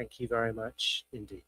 Thank you very much indeed.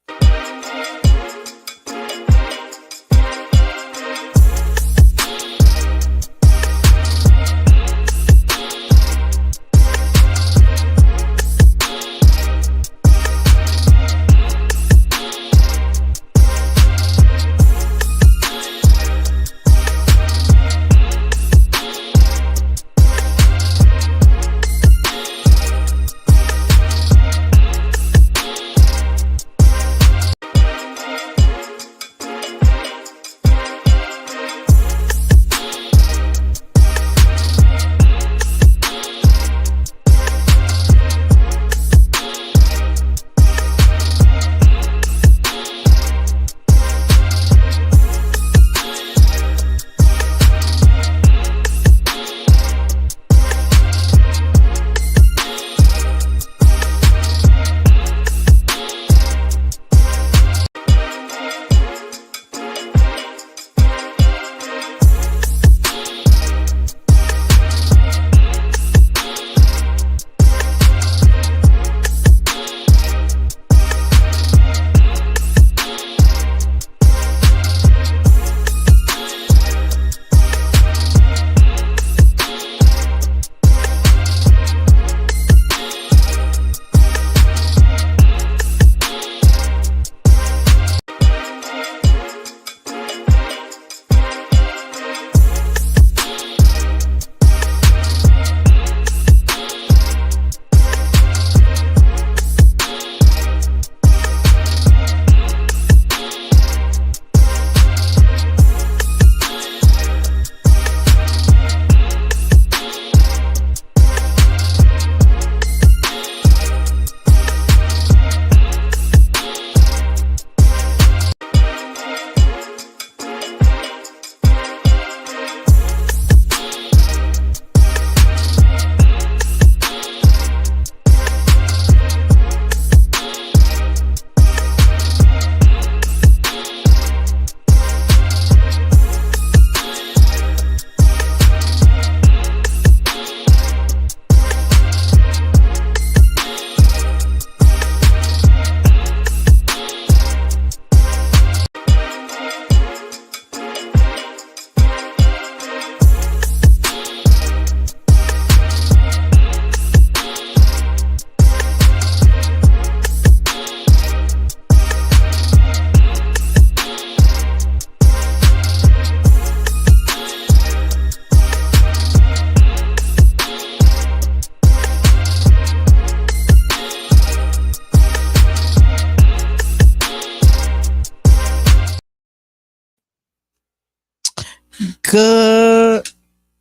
Good.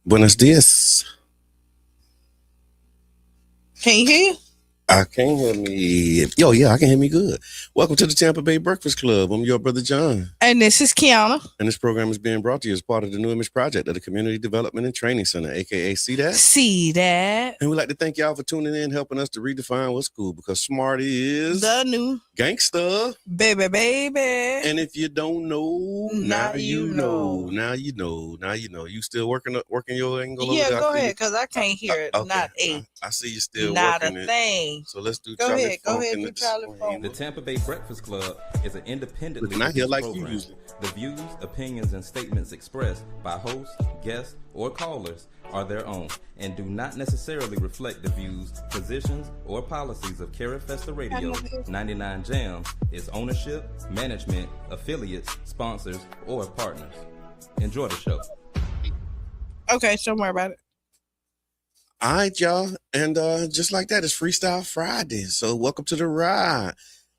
Buenos dias. Can you hear? I can hear me. Yo, yeah, I can hear me good. Welcome to the Tampa Bay Breakfast Club. I'm your brother John. And this is Kiana. And this program is being brought to you as part of the New Image Project of the Community Development and Training Center, aka CDAT. See that. And we'd like to thank y'all for tuning in, helping us to redefine what's cool, because smarty is The new gangsta. baby. And if you don't know, now you know. Now you know. Now you know. You still working your angle? Yeah, go ahead, because I can't hear it. Okay. Not a. I see you still not working a it. thing. So let's do Go Charlie ahead, Funk in do the Charlie disclaimer. Funk. The Tampa Bay Breakfast Club is an independently Listen, I hear produced like you program. usually. The views, opinions, and statements expressed by hosts, guests, or callers are their own and do not necessarily reflect the views, positions, or policies of Carrie Festa Radio, 99 Jams, its ownership, management, affiliates, sponsors, or partners. Enjoy the show. Okay, don't worry about it. All right, y'all. And just like that, it's Freestyle Friday. So welcome to the ride.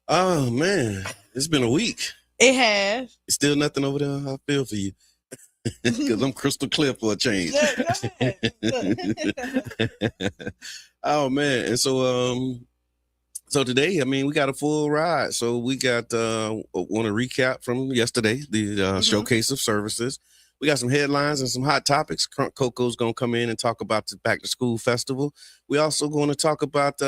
Oh, man. It's been a week. It has. Still nothing over there. I feel for you. Because I'm crystal clear for a change. Yeah, go ahead. Oh, man. And so today, I mean, we got a full ride. So we got, want to recap from yesterday, the showcase of services. We got some headlines and some hot topics. Crunkcoco's going to come in and talk about the Back to School Festival. We also going to talk about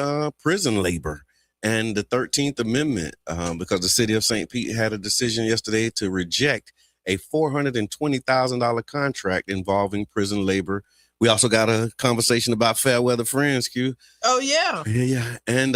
prison labor and the 13th Amendment, because the city of St. Pete had a decision yesterday to reject a $420,000 contract involving prison labor, We also got a conversation about fair weather friends, Q. Oh yeah. Yeah. And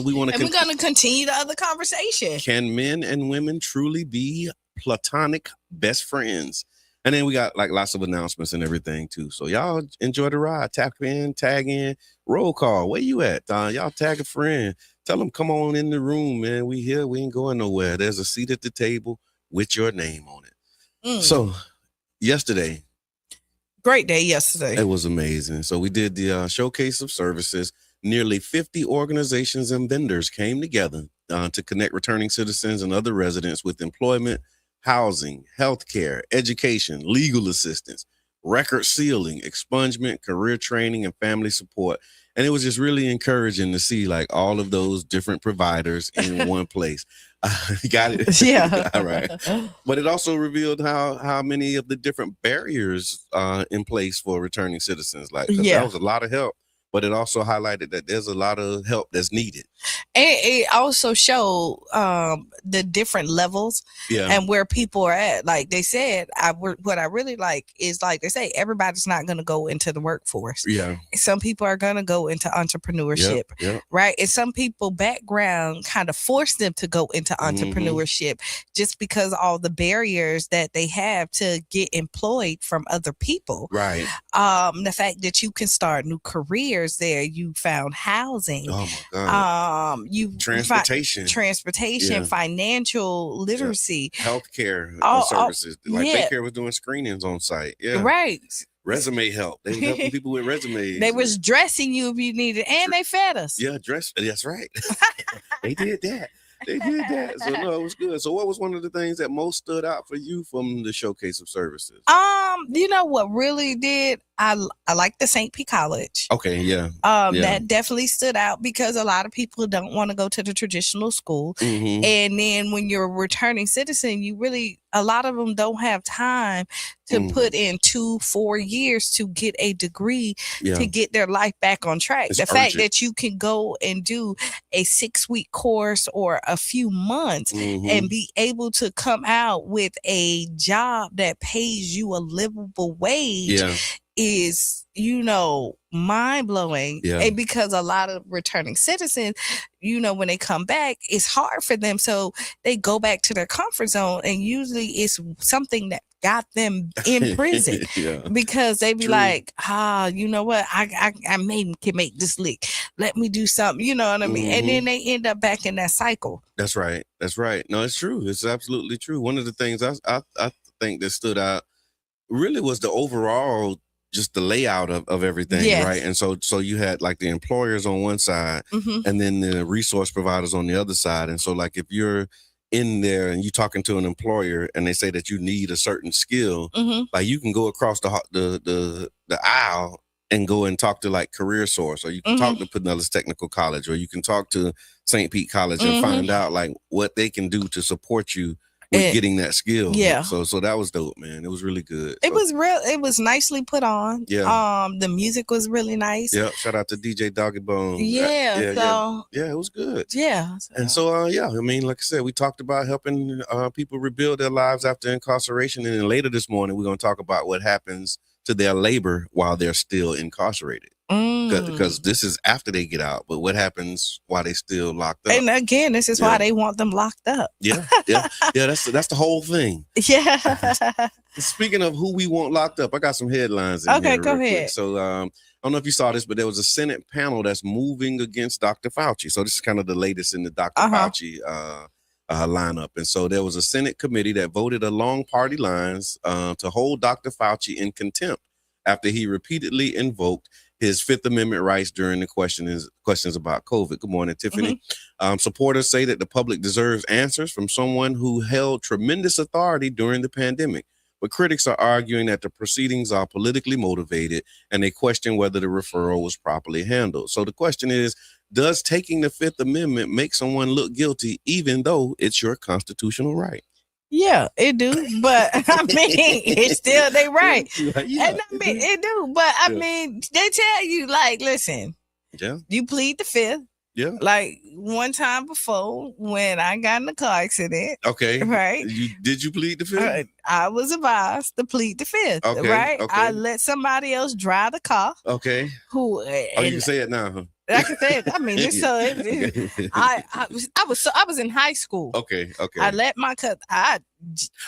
we want to we're gonna continue the other conversation. Can men and women truly be platonic best friends? And then we got like lots of announcements and everything too. So y'all enjoy the ride. Tap in, tag in, roll call. Where you at? Y'all tag a friend. Tell them come on in the room, man. We here. We ain't going nowhere. There's a seat at the table with your name on it. So yesterday. Great day yesterday. It was amazing. So we did the showcase of services. Nearly 50 organizations and vendors came together to connect returning citizens and other residents with employment, housing, healthcare, education, legal assistance, record sealing, expungement, career training, and family support. And it was just really encouraging to see like all of those different providers in one place. Got it? Yeah. All right. But it also revealed how many of the different barriers in place for returning citizens. Like, that was a lot of help. But it also highlighted that there's a lot of help that's needed. And it also showed the different levels and where people are at. Like they said, what I really like is, like they say, everybody's not going to go into the workforce. Yeah. Some people are going to go into entrepreneurship, right? And some people background kind of force them to go into entrepreneurship just because all the barriers that they have to get employed from other people. Right. The fact that you can start new careers there, you found housing. Oh my God. You transportation, financial literacy, healthcare services. Like daycare was doing screenings on site. Yeah. Right. Resume help. They were helping people with resumes. They was dressing you if you needed, and they fed us. Yeah, that's right. They did that. They did that. So no, it was good. So what was one of the things that most stood out for you from the showcase of services? You know what really did? I like the St. Pete College. Okay, yeah. That definitely stood out because a lot of people don't want to go to the traditional school. And then when you're a returning citizen, a lot of them don't have time to put in 2-4 years to get a degree to get their life back on track. The fact that you can go and do a 6-week course or a few months and be able to come out with a job that pays you a livable wage is, mind-blowing. And because a lot of returning citizens, when they come back, it's hard for them, so they go back to their comfort zone, and usually it's something that got them in prison because they be like, you know what, I maybe can make this lick, let me do something, you know what I mean? And then they end up back in that cycle. That's right. No, it's true. It's absolutely true. One of the things I think that stood out really was the overall, just the layout of everything, right? And so you had like the employers on one side and then the resource providers on the other side. And so like if you're in there and you're talking to an employer and they say that you need a certain skill, like you can go across the aisle and go and talk to like Career Source, or you can talk to Pinellas Technical College, or you can talk to St. Pete College and find out like what they can do to support you with getting that skill. So that was dope, man. It was really good. It was nicely put on. The music was really nice. Shout out to DJ Doggy Bone. It was good. And so I mean, like I said, we talked about helping people rebuild their lives after incarceration, and then later this morning we're going to talk about what happens to their labor while they're still incarcerated. Because this is after they get out, but what happens while they still locked up? And again, this is why they want them locked up. That's the whole thing. Speaking of who we want locked up, I got some headlines. Okay, go ahead. Quick. So I don't know if you saw this, but there was a Senate panel that's moving against Dr. Fauci. So this is kind of the latest in the Dr. Fauci lineup. And so there was a Senate committee that voted along party lines to hold Dr. Fauci in contempt after he repeatedly invoked his Fifth Amendment rights during the questions about COVID. Good morning, Tiffany. Supporters say that the public deserves answers from someone who held tremendous authority during the pandemic. But critics are arguing that the proceedings are politically motivated, and they question whether the referral was properly handled. So the question is, does taking the Fifth Amendment make someone look guilty, even though it's your constitutional right? Yeah, it do, but I mean, it's still they right. And I mean, it do, but I mean, they tell you like, listen, you plead the Fifth, Yeah. Like one time before when I got in a car accident. Okay. Right. Did you plead the fifth? I was advised to plead the fifth. Okay. Right. Okay. I let somebody else drive the car. Okay. Who? You can say it now, huh? I can say it. I mean, it's so. I was in high school. Okay. I let my cousin. I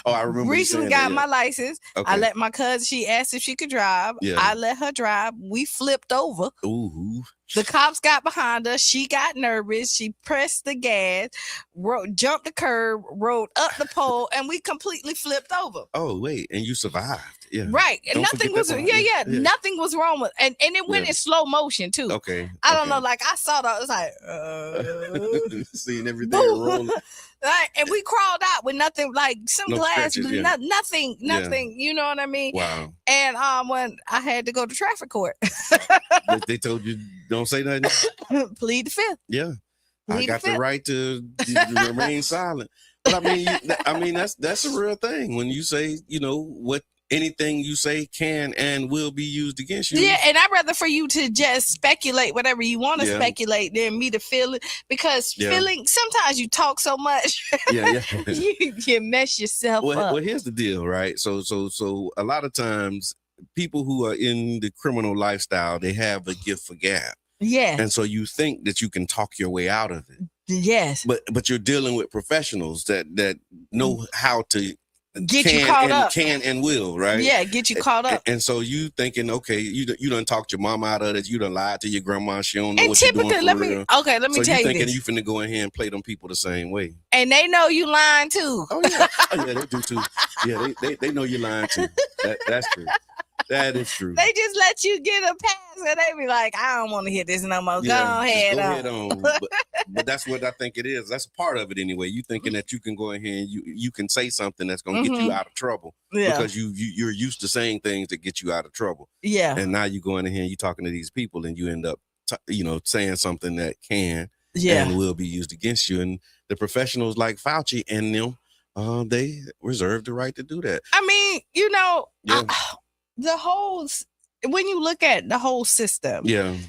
remember recently got my license. Okay. I let my cousin. She asked if she could drive. Yeah. I let her drive. We flipped over. Ooh. The cops got behind us. She got nervous. She pressed the gas, jumped the curb, rode up the pole, and we completely flipped over. Oh wait, and you survived. Yeah. Right. And nothing was. Nothing was wrong with. And it went in slow motion too. Okay. I don't know. Like I saw that. It was like seeing everything rolling. Right, and we crawled out with nothing, like some glass, scratches, nothing. You know what I mean? Wow. And when I had to go to traffic court, they told you don't say nothing. Plead the fifth. Yeah, Plead I got the right to remain silent. But I mean, that's a real thing when you say, what. Anything you say can and will be used against you. Yeah, and I'd rather for you to just speculate whatever you want to speculate than me to feel it, because feeling, sometimes you talk so much, you mess yourself up. Well, here's the deal, right? So a lot of times people who are in the criminal lifestyle, they have a gift for gab. Yeah. And so you think that you can talk your way out of it. Yes. But you're dealing with professionals that know how to get you caught up. Can and will, right? Yeah, get you caught up. And so you thinking, okay, you done talked your mom out of it, you done lied to your grandma, she don't know and what you're doing let me so tell you you thinking this. you finna go in here and play them people the same way. And they know you lying too. Oh yeah, they do too. Yeah, they know you're lying too. That's true. That is true. They just let you get a pass and they be like, I don't want to hear this no more. Go ahead on. But that's what I think it is. That's a part of it anyway. You thinking that you can go in here and you can say something that's going to get you out of trouble because you're used to saying things that get you out of trouble. Yeah. And now you go in here and you talking to these people and you end up, saying something that can and will be used against you. And the professionals like Fauci and them, they reserve the right to do that. I mean, the whole, when you look at the whole system, it's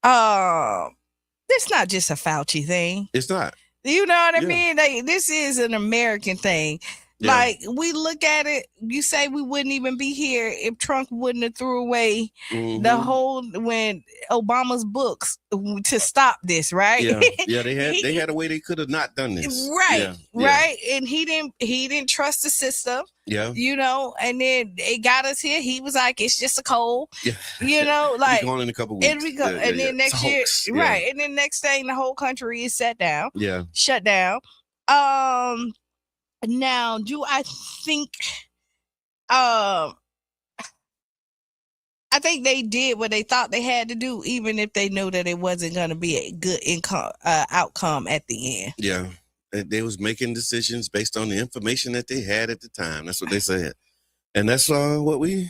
not just a Fauci thing. It's not. You know what I mean? This is an American thing. Yeah. Like, we look at it, you say we wouldn't even be here if Trump wouldn't have threw away the whole, when Obama's books to stop this, right? Yeah, they had a way they could have not done this. Right, right. And he didn't trust the system. Yeah. And then it got us here. He was like, it's just a cold. Yeah. Like, going in a couple weeks. And then next year, right. And then next thing, the whole country is shut down. Yeah. Shut down. Now, do I think I think they did what they thought they had to do, even if they know that it wasn't going to be a good outcome at the end. Yeah. They was making decisions based on the information that they had at the time. That's what they said. And that's what we're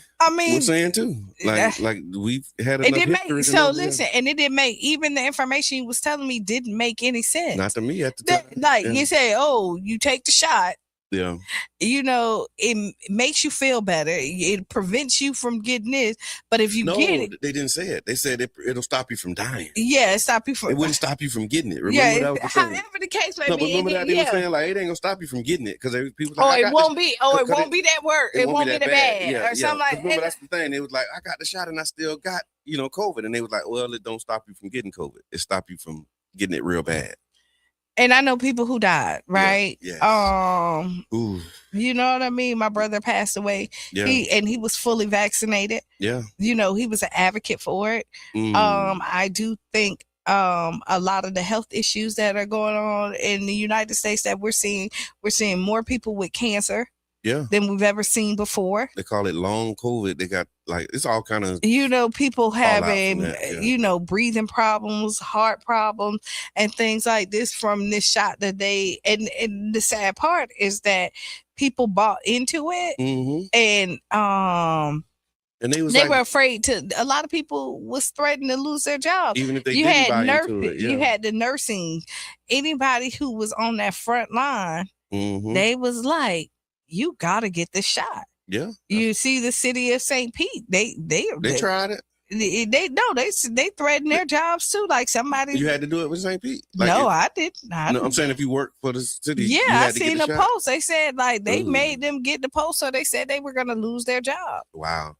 saying too. Like we've had enough history. So listen, and it didn't make, even the information you was telling me didn't make any sense. Not to me at the time. You say, oh, you take the shot. Yeah. It makes you feel better. It prevents you from getting this. But if you get it. They didn't say it. They said it'll stop you from dying. Yeah, it wouldn't stop you from getting it. Remember that was the thing. However the case may be. But remember that they were saying, like, it ain't gonna stop you from getting it. Because people like, it won't be that word. It won't be that bad. Or something like that. Remember, that's the thing. They was like, I got the shot and I still got, COVID. And they was like, well, it don't stop you from getting COVID. It stop you from getting it real bad. And I know people who died, right? Yeah. Ooh. You know what I mean? My brother passed away. Yeah. He was fully vaccinated. Yeah. He was an advocate for it. I do think a lot of the health issues that are going on in the United States that we're seeing more people with cancer. Yeah. Than we've ever seen before. They call it long COVID. They got it's all kind of people having breathing problems, heart problems, and things like this from this shot that they and the sad part is that people bought into it and they were afraid to. A lot of people was threatened to lose their jobs. Even if they didn't buy into it. You had the nursing, anybody who was on that front line. They was like, you gotta get the shot. Yeah. You see the city of St. Pete. They tried it. they threaten their jobs too. Like somebody. You had to do it with St. Pete. Like no, I did. No, I'm saying if you work for the city, yeah, you had I to seen get a shot? post. They said like they made them get the post, so they said they were gonna lose their job. Wow.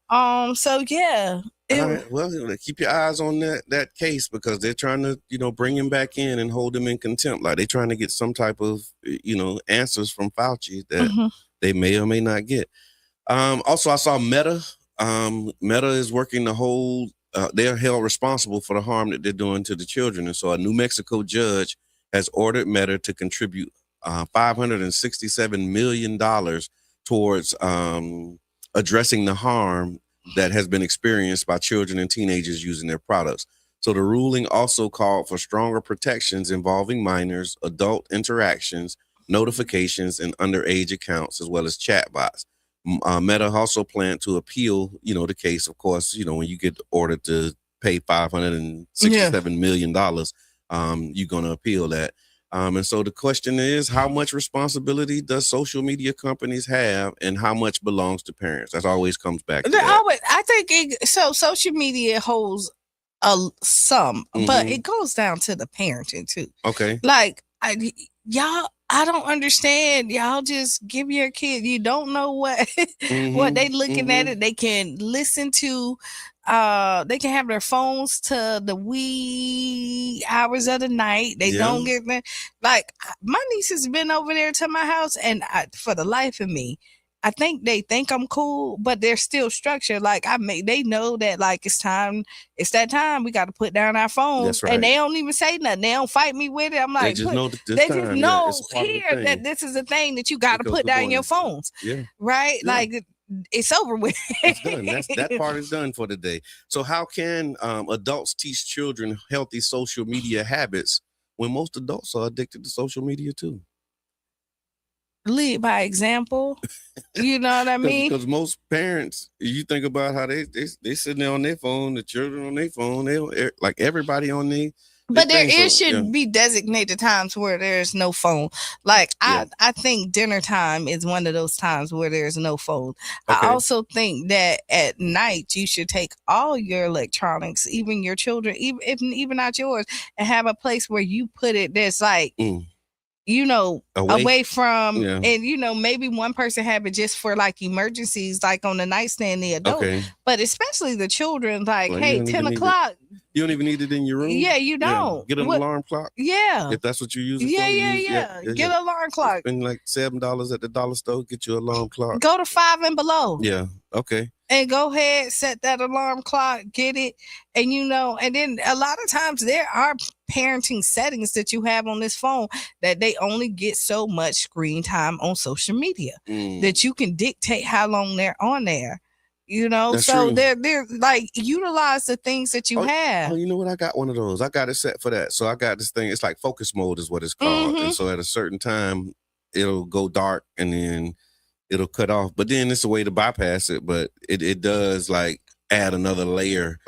So yeah. Well, keep your eyes on that case because they're trying to, bring him back in and hold him in contempt. Like they're trying to get some type of, answers from Fauci that they may or may not get. Also, I saw Meta. Meta is working the whole. They're held responsible for the harm that they're doing to the children, and so a New Mexico judge has ordered Meta to contribute $567 million towards addressing the harm that has been experienced by children and teenagers using their products. So the ruling also called for stronger protections involving minors, adult interactions, notifications, and underage accounts, as well as chatbots. Meta also planned to appeal, the case, of course, when you get ordered to pay $567 million, you're going to appeal that. And so the question is, how much responsibility does social media companies have and how much belongs to parents? That always comes back to that. I think social media holds some, but it goes down to the parenting too. Okay. Like I don't understand. Y'all just give your kid, you don't know what what they looking at it. They can listen to they can have their phones to the wee hours of the night. They don't get there. Like my niece has been over there to my house, and for the life of me, I think they think I'm cool, but they're still structured. Like they know that like it's that time we got to put down our phones. That's right. And they don't even say nothing. They don't fight me with it. I'm like, they just know here that this is a thing that you got to put down your phones. Yeah. Right? Yeah. Like it's over with. It's done. That part is done for the day. So how can adults teach children healthy social media habits when most adults are addicted to social media too? Lead by example. You know what I mean? Because most parents, you think about how they sitting there on their phone, the children on their phone, they like everybody on their. But there should be designated times where there's no phone. Like I think dinner time is one of those times where there's no phone. Okay. I also think that at night you should take all your electronics, even your children, even not yours, and have a place where you put it that's like away from, and maybe one person have it just for like emergencies, like on the nightstand, the adult, but especially the children, like, hey, 10 o'clock. You don't even need it in your room. Yeah, you don't. Get an alarm clock. Yeah. If that's what you use. Yeah. Get an alarm clock. Spend like $7 at the dollar store, get your alarm clock. Go to 5 and below. Yeah. Okay. And go ahead, set that alarm clock, get it. And and then a lot of times there are parenting settings that you have on this phone that they only get so much screen time on social media that you can dictate how long they're on there. That's so true. They're like, utilize the things that you have. Oh, you know what? I got one of those. I got it set for that. So I got this thing. It's like focus mode is what it's called. And so at a certain time, it'll go dark and then it'll cut off. But then it's a way to bypass it. But it does like add another layer.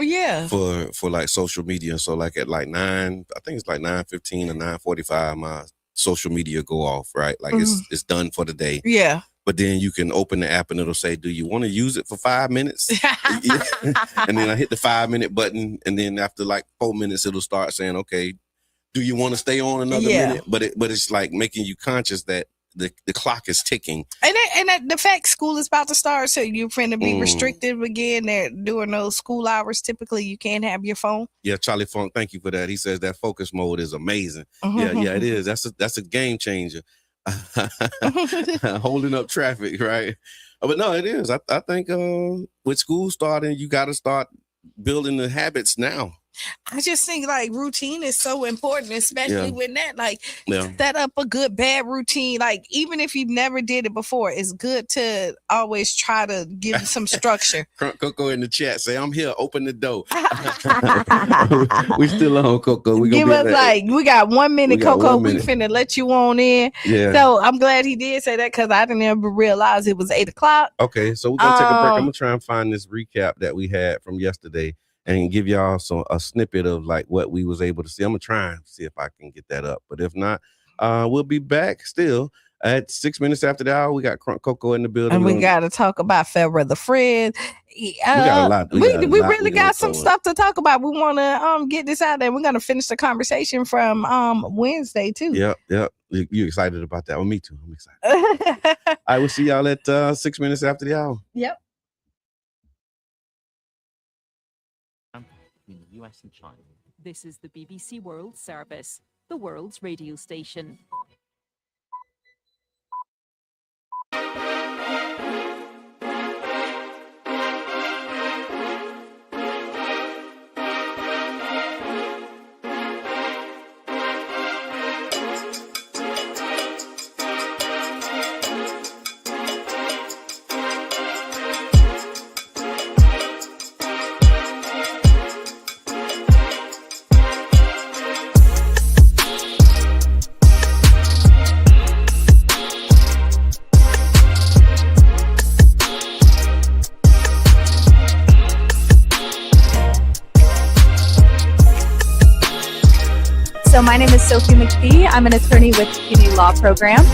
For like social media. So like at like 9, I think it's like 9:15 or 9:45, my social media go off, right? Like it's done for the day. Yeah. But then you can open the app and it'll say, do you want to use it for 5 minutes? And then I hit the 5-minute button. And then after like 4 minutes, it'll start saying, okay, do you want to stay on another minute? But it's like making you conscious that the clock is ticking. And the fact school is about to start, so you're going to be restricted again. They're doing those school hours. Typically, you can't have your phone. Yeah, Charlie Funk, thank you for that. He says that focus mode is amazing. Yeah, it is. That's a game changer. Holding up traffic, right? But no, it is. I think with school starting, you got to start building the habits now. I just think like routine is so important, especially when that set up a good bad routine. Like even if you've never did it before, it's good to always try to give some structure. Crunkcoco in the chat say, "I'm here. Open the door." We still on, Coco. We give us we got 1 minute, Coco. We finna let you on in. Yeah. So I'm glad he did say that because I didn't ever realize it was 8 o'clock. Okay, so we're gonna take a break. I'm gonna try and find this recap that we had from yesterday and give y'all a snippet of like what we was able to see. I'm gonna try and see if I can get that up, but if not, we'll be back still At 6 minutes after the hour, we got Crunkcoco in the building. And we got to talk about Fairweather Fred. We got a lot. We really got some stuff to talk about. We want to get this out there. We're going to finish the conversation from Wednesday too. Yep. You excited about that? Well, me too. I'm excited. I will see y'all at 6 minutes after the hour. Yep. In the US and China. This is the BBC World Service, the world's radio station. So my name is Sophie McPhee. I'm an attorney with the Community Law Program.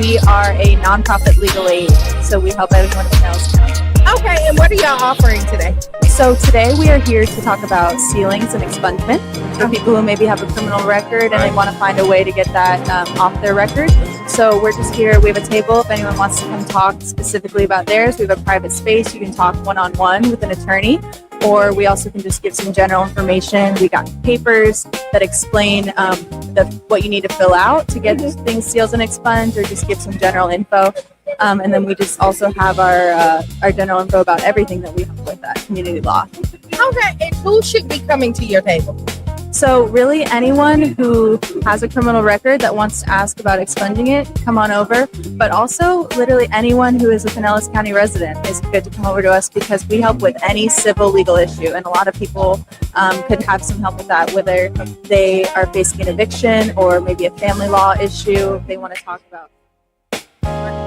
We are a nonprofit legal aid, so we help everyone in Pinellas County. Okay, and what are y'all offering today? So today we are here to talk about sealings and expungement for people who maybe have a criminal record and they want to find a way to get that off their record. So we're just here. We have a table. If anyone wants to come talk specifically about theirs, we have a private space. You can talk one-on-one with an attorney, or we also can just give some general information. We got papers that explain what you need to fill out to get things sealed and expunged, or just give some general info. And then we just also have our general info about everything that we help with at Community Law. Okay, and who should be coming to your table? So really anyone who has a criminal record that wants to ask about expunging it, come on over. But also literally anyone who is a Pinellas County resident is good to come over to us, because we help with any civil legal issue. And a lot of people could have some help with that, whether they are facing an eviction or maybe a family law issue they want to talk about.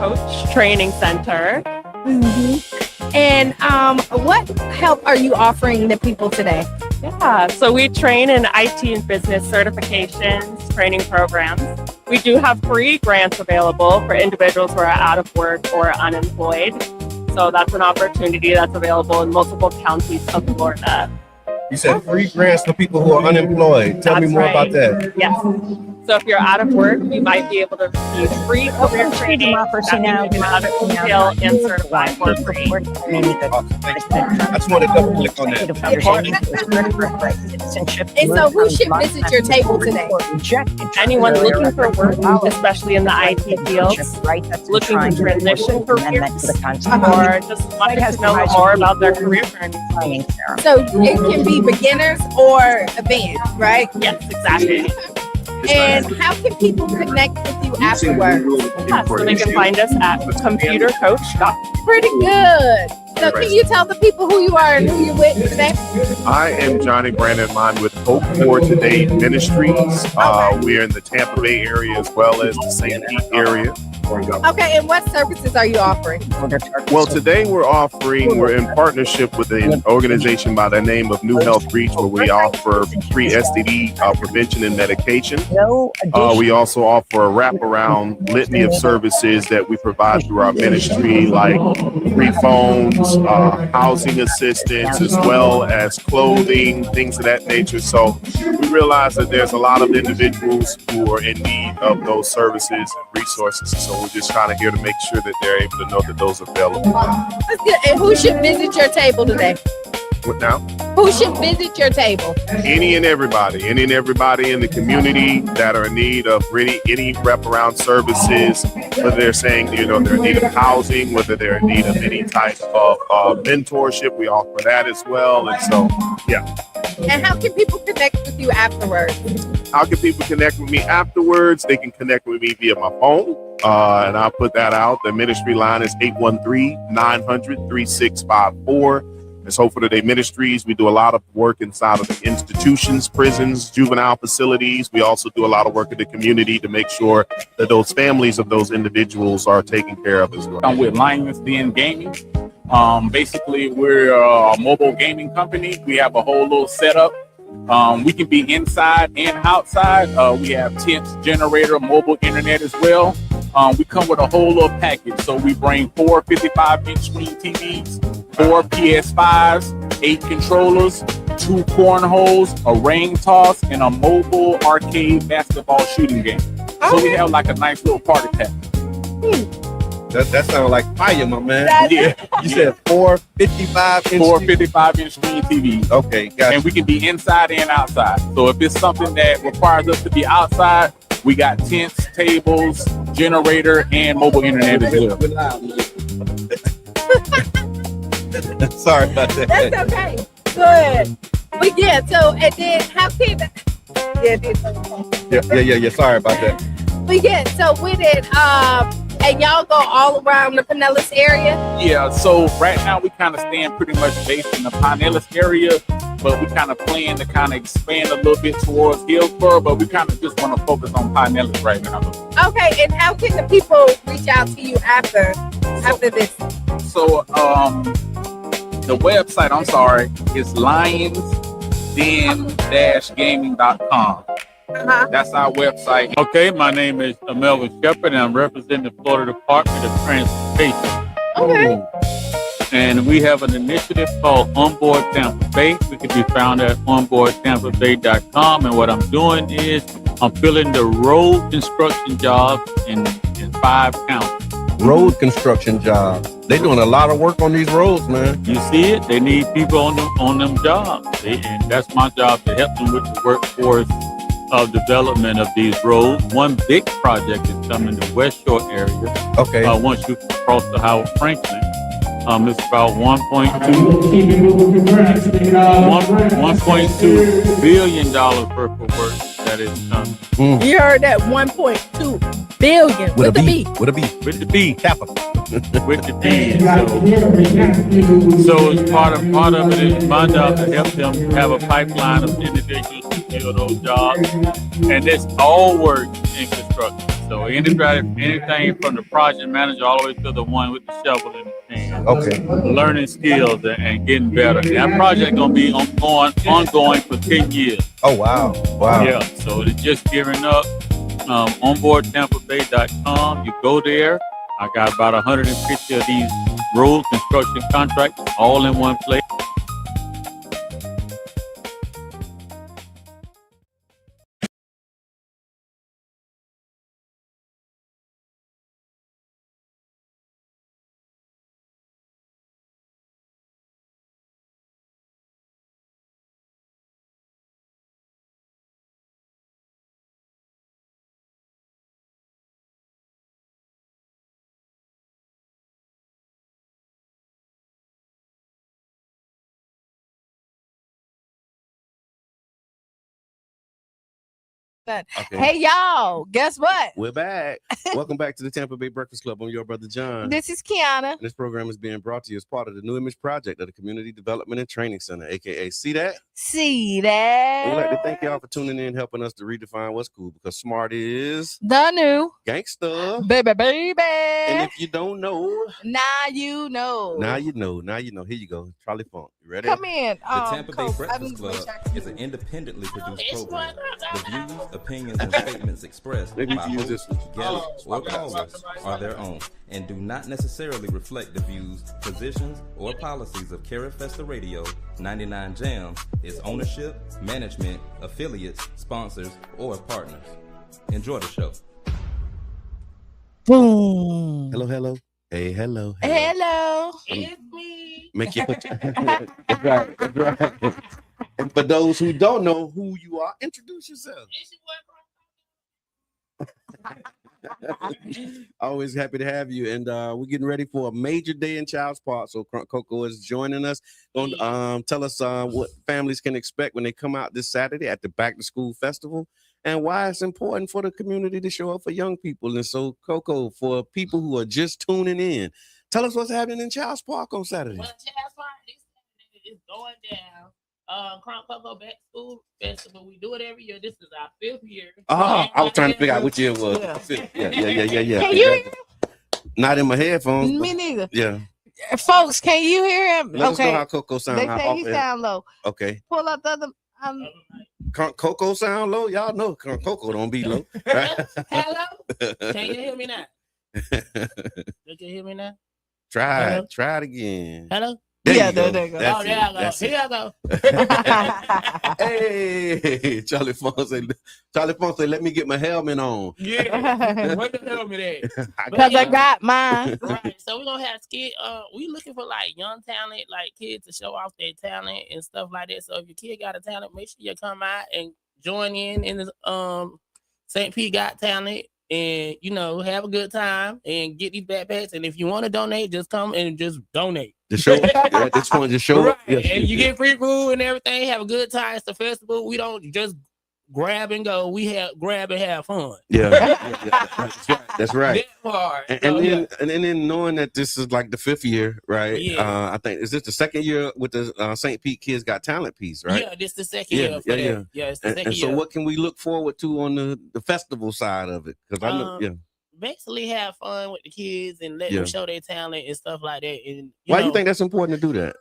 Coach Training Center. Mm-hmm. And what help are you offering the people today? Yeah, so we train in IT and business certifications, training programs. We do have free grants available for individuals who are out of work or unemployed. So that's an opportunity that's available in multiple counties of Florida. You said free grants for people who are unemployed. Tell me more about that. Yes. So if you're out of work, you might be able to receive free career training that you can upskill and certify for free. I just want to double click on that. And so who should visit your table today? Anyone looking for work, especially in the IT fields, looking to transition careers, or just wanting to know more about their career journey. So it can be beginners or advanced, right? Yes, exactly. And how can people connect with you afterwards? Yeah, so they can find us at computercoach.com. Pretty good. So can you tell the people who you are and who you're with today? I am Johnny Brandon. I'm with Hope for Today Ministries. We're in the Tampa Bay area as well as the St. Pete area. Okay, and what services are you offering? Well, today we're in partnership with an organization by the name of New Health Reach, where we offer free STD prevention and medication. We also offer a wraparound litany of services that we provide through our ministry, like free phones, housing assistance, as well as clothing, things of that nature. So we realize that there's a lot of individuals who are in need of those services and resources. So we're just kind of here to make sure that they're able to know that those are available. That's good. And who should visit your table today? What now? Who should visit your table? Any and everybody in the community that are in need of any wraparound services, whether they're saying, they're in need of housing, whether they're in need of any type of mentorship, we offer that as well. And so, yeah. And how can people connect with you afterwards? How can people connect with me afterwards? They can connect with me via my phone, and I'll put that out. The ministry line is 813-900-3654. It's Hope for Today Ministries. We do a lot of work inside of the institutions, prisons, juvenile facilities. We also do a lot of work in the community to make sure that those families of those individuals are taken care of as well. I'm with Lions Den Gaming. Basically, we're a mobile gaming company. We have a whole little setup. We can be inside and outside. We have tents, generator, mobile internet as well. We come with a whole little package. So we bring 4 55-inch screen TVs, 4 PS5s, 8 controllers, 2 cornholes, a ring toss, and a mobile arcade basketball shooting game. So we have like a nice little party pack. That sounds like fire, my man. Yeah. You said 4 55-inch? 4 55-inch screen TVs. Okay, gotcha. And we can be inside and outside. So if it's something that requires us to be outside, we got tents, tables, generator, and mobile internet as well. Sorry about that. That's okay. Good. But yeah, so and then how can Yeah. Sorry about that. But yeah, so with it, and y'all go all around the Pinellas area? Yeah, so right now we kind of stand pretty much based in the Pinellas area, but we kind of plan to kind of expand a little bit towards Hillsborough, but we kind of just want to focus on Pinellas right now. Okay, and how can the people reach out to you after this? So the website, is lionsden-gaming.com. That's our website. Okay, my name is Melvin Shepard, and I'm representing the Florida Department of Transportation. Okay. And we have an initiative called Onboard Tampa Bay. We can be found at onboardtampabay.com. And what I'm doing is I'm filling the road construction jobs in 5 counties. Road construction jobs. They doing a lot of work on these roads, man. You see it? They need people on them jobs. And that's my job, to help them with the workforce of development of these roads. One big project is coming to West Shore area. Okay. Once you cross the Howard Franklin, it's about $1.2 billion worth of work that is coming. You heard that, 1.2 billion with a B. With a B. With the B. Capital. With the B. So it's part of it is my job to help them have a pipeline of individuals to fill those jobs. And it's all work in construction. So anything from the project manager all the way to the one with the shovel in the hand. Okay. Learning skills and getting better. That project gonna be ongoing for 10 years. Oh wow. Wow. Yeah. So it's just gearing up. Onboardtampabay.com. You go there. I got about 150 of these road construction contracts all in one place. Okay. Hey y'all, guess what? We're back. Welcome back to the Tampa Bay Breakfast Club. I'm your brother John. This is Kiana. And this program is being brought to you as part of the New Image Project of the Community Development and Training Center, aka See That? See that? We'd like to thank y'all for tuning in, helping us to redefine what's cool, because smart is the new gangster. Baby. And if you don't know, now you know. Now you know. Here you go. Charlie Funk. You ready? Come in. The Tampa Bay Breakfast Club is an independently produced program. The views, opinions, and statements expressed by hosts, guests, or callers are their own and do not necessarily reflect the views, positions, or policies of Carrie Festa Radio, 99 Jams, its ownership, management, affiliates, sponsors, or partners. Enjoy the show. Boom. Hello. Hey, hello. It's me. Make you put That's right. And for those who don't know who you are, introduce yourself. Always happy to have you. And we're getting ready for a major day in Child's Park. So Crunkcoco is joining us. Tell us what families can expect when they come out this Saturday at the Back to School Festival, and why it's important for the community to show up for young people. And so, Coco, for people who are just tuning in, tell us what's happening in Child's Park on Saturday. Well, Child's Park this Saturday is going down. Crunkcoco Back to School Festival. We do it every year. This is our 5th year. I was trying to figure out which year it was. Yeah. Can you hear him? Not in my headphones. Me neither. Yeah. Folks, can you hear him? Let us know how Coco sound. They say he sound low. Okay. Pull up the other. Coco sound low. Y'all know Coco don't be low. Right? Hello? Can you hear me now? You can hear me now? Try Hello? it. Try it again. Hello? There Yeah, you go. there you go. That's Oh, there I go. That's Here I go. Hey, Charlie Font said, let me get my helmet on. Yeah. Where the helmet at? Because I got mine. Right. So we're gonna have skit. We looking for like young talent, like kids to show off their talent and stuff like that. So if your kid got a talent, make sure you come out and join in the St. Pete Got Talent, and have a good time and get these backpacks. And if you want to donate, just come and just donate. The show at this point, the show. Right. Yes. And you get free food and everything. Have a good time. It's the festival. We don't just grab and go. We grab and have fun. Yeah. That's right. That part. And then knowing that this is like the 5th year, right? Yeah. I think is this the 2nd year with the St. Pete Kids Got Talent piece, right? Yeah, this the 2nd year. For that. Yeah, it's the second and year. so what can we look forward to on the festival side of it? Because I know, basically have fun with the kids and let them show their talent and stuff like that. And why do you think that's important to do that?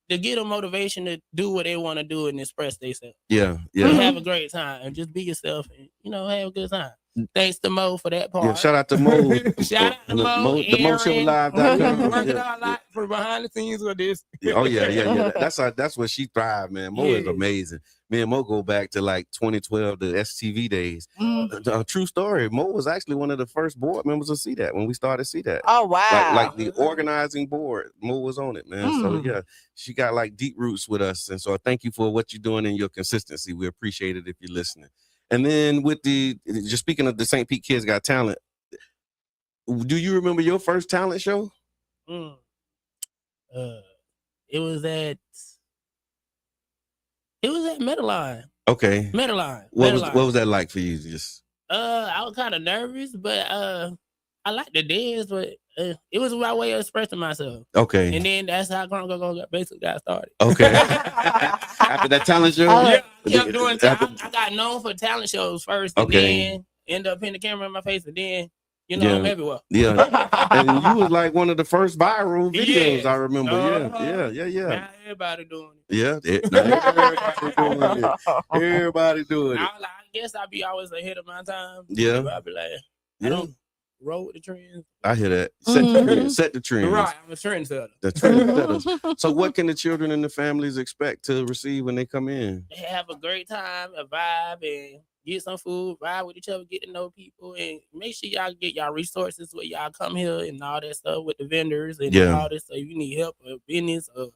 To get them motivation to do what they want to do and express themselves. Yeah. Have a great time and just be yourself and have a good time. Thanks to Mo for that part. Yeah, shout out to Mo. Shout out to Mo. The MoShowLive.com. Working out a lot for behind the scenes with this. Oh yeah. That's where she thrived, man. Mo is amazing. Me and Mo go back to like 2012, the STV days. A true story. Mo was actually one of the first board members of CDAT when we started CDAT. Oh wow! Like the organizing board, Mo was on it, man. So yeah, she got like deep roots with us, and so I thank you for what you're doing and your consistency. We appreciate it if you're listening. And then with just speaking of the St. Pete Kids Got Talent, do you remember your first talent show? It was at Medline. Okay. Medline. What was that like for you? Just I was kind of nervous, but I like to dance, but it was my way of expressing myself. Okay. And then that's how Crunkcoco basically got started. Okay. After that talent show? I kept doing I got known for talent shows first, and then end up putting the camera in my face, and then I'm everywhere. Yeah. And you was like one of the first viral videos I remember. Yeah. Now everybody doing it. Yeah. Everybody doing it. Everybody doing it. I guess I'll be always ahead of my time. Yeah. I'll be like, I don't roll with the trends. I hear that. Set the trend. Right, I'm a trendsetter. The trendsetters. So what can the children and the families expect to receive when they come in? They have a great time, a vibe, and get some food, vibe with each other, get to know people, and make sure y'all get y'all resources where y'all come here and all that stuff with the vendors and all this stuff. If you need help or business or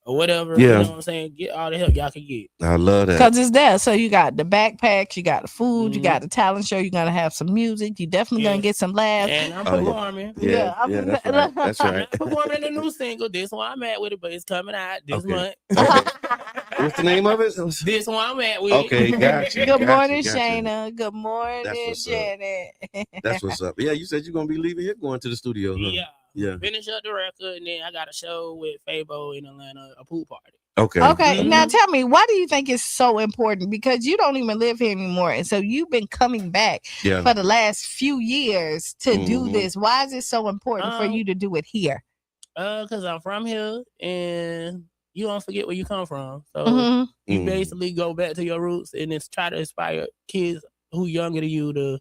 whatever, you know what I'm saying? Get all the help y'all can get. I love that. Because it's there. So you got the backpacks, you got the food, you got the talent show, you're going to have some music, you definitely going to get some laughs. And I'm performing. That's right. That's right. I'm performing the new single. This one I'm at with it, but it's coming out this month. What's the name of it? This one I'm at with. Okay, gotcha. Good morning, Shayna. Good morning, Janet. That's what's up. Yeah, you said you're going to be leaving here going to the studio. Huh? Yeah. Finish up the record, and then I got a show with Fabo in Atlanta, a pool party. Okay. Now tell me, why do you think it's so important? Because you don't even live here anymore, and so you've been coming back for the last few years to do this. Why is it so important for you to do it here? Because I'm from here, and you don't forget where you come from. So you basically go back to your roots, and it's try to inspire kids who younger than you to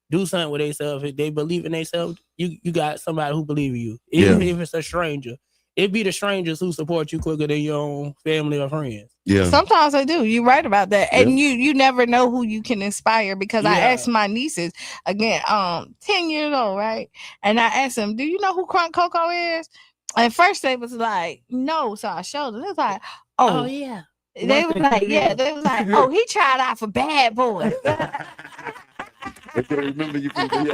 do something with themselves. If they believe in themselves, you got somebody who believe in you. Even if it's a stranger. It be the strangers who support you quicker than your own family or friends. Yeah. Sometimes I do. You're right about that. And you never know who you can inspire, because I asked my nieces, again, 10 years old, right? And I asked them, do you know who Crunkcoco is? And first they was like, no. So I showed them. It was like, oh yeah. They was like, They was like, oh, he tried out for Bad Boy. I can remember you people. And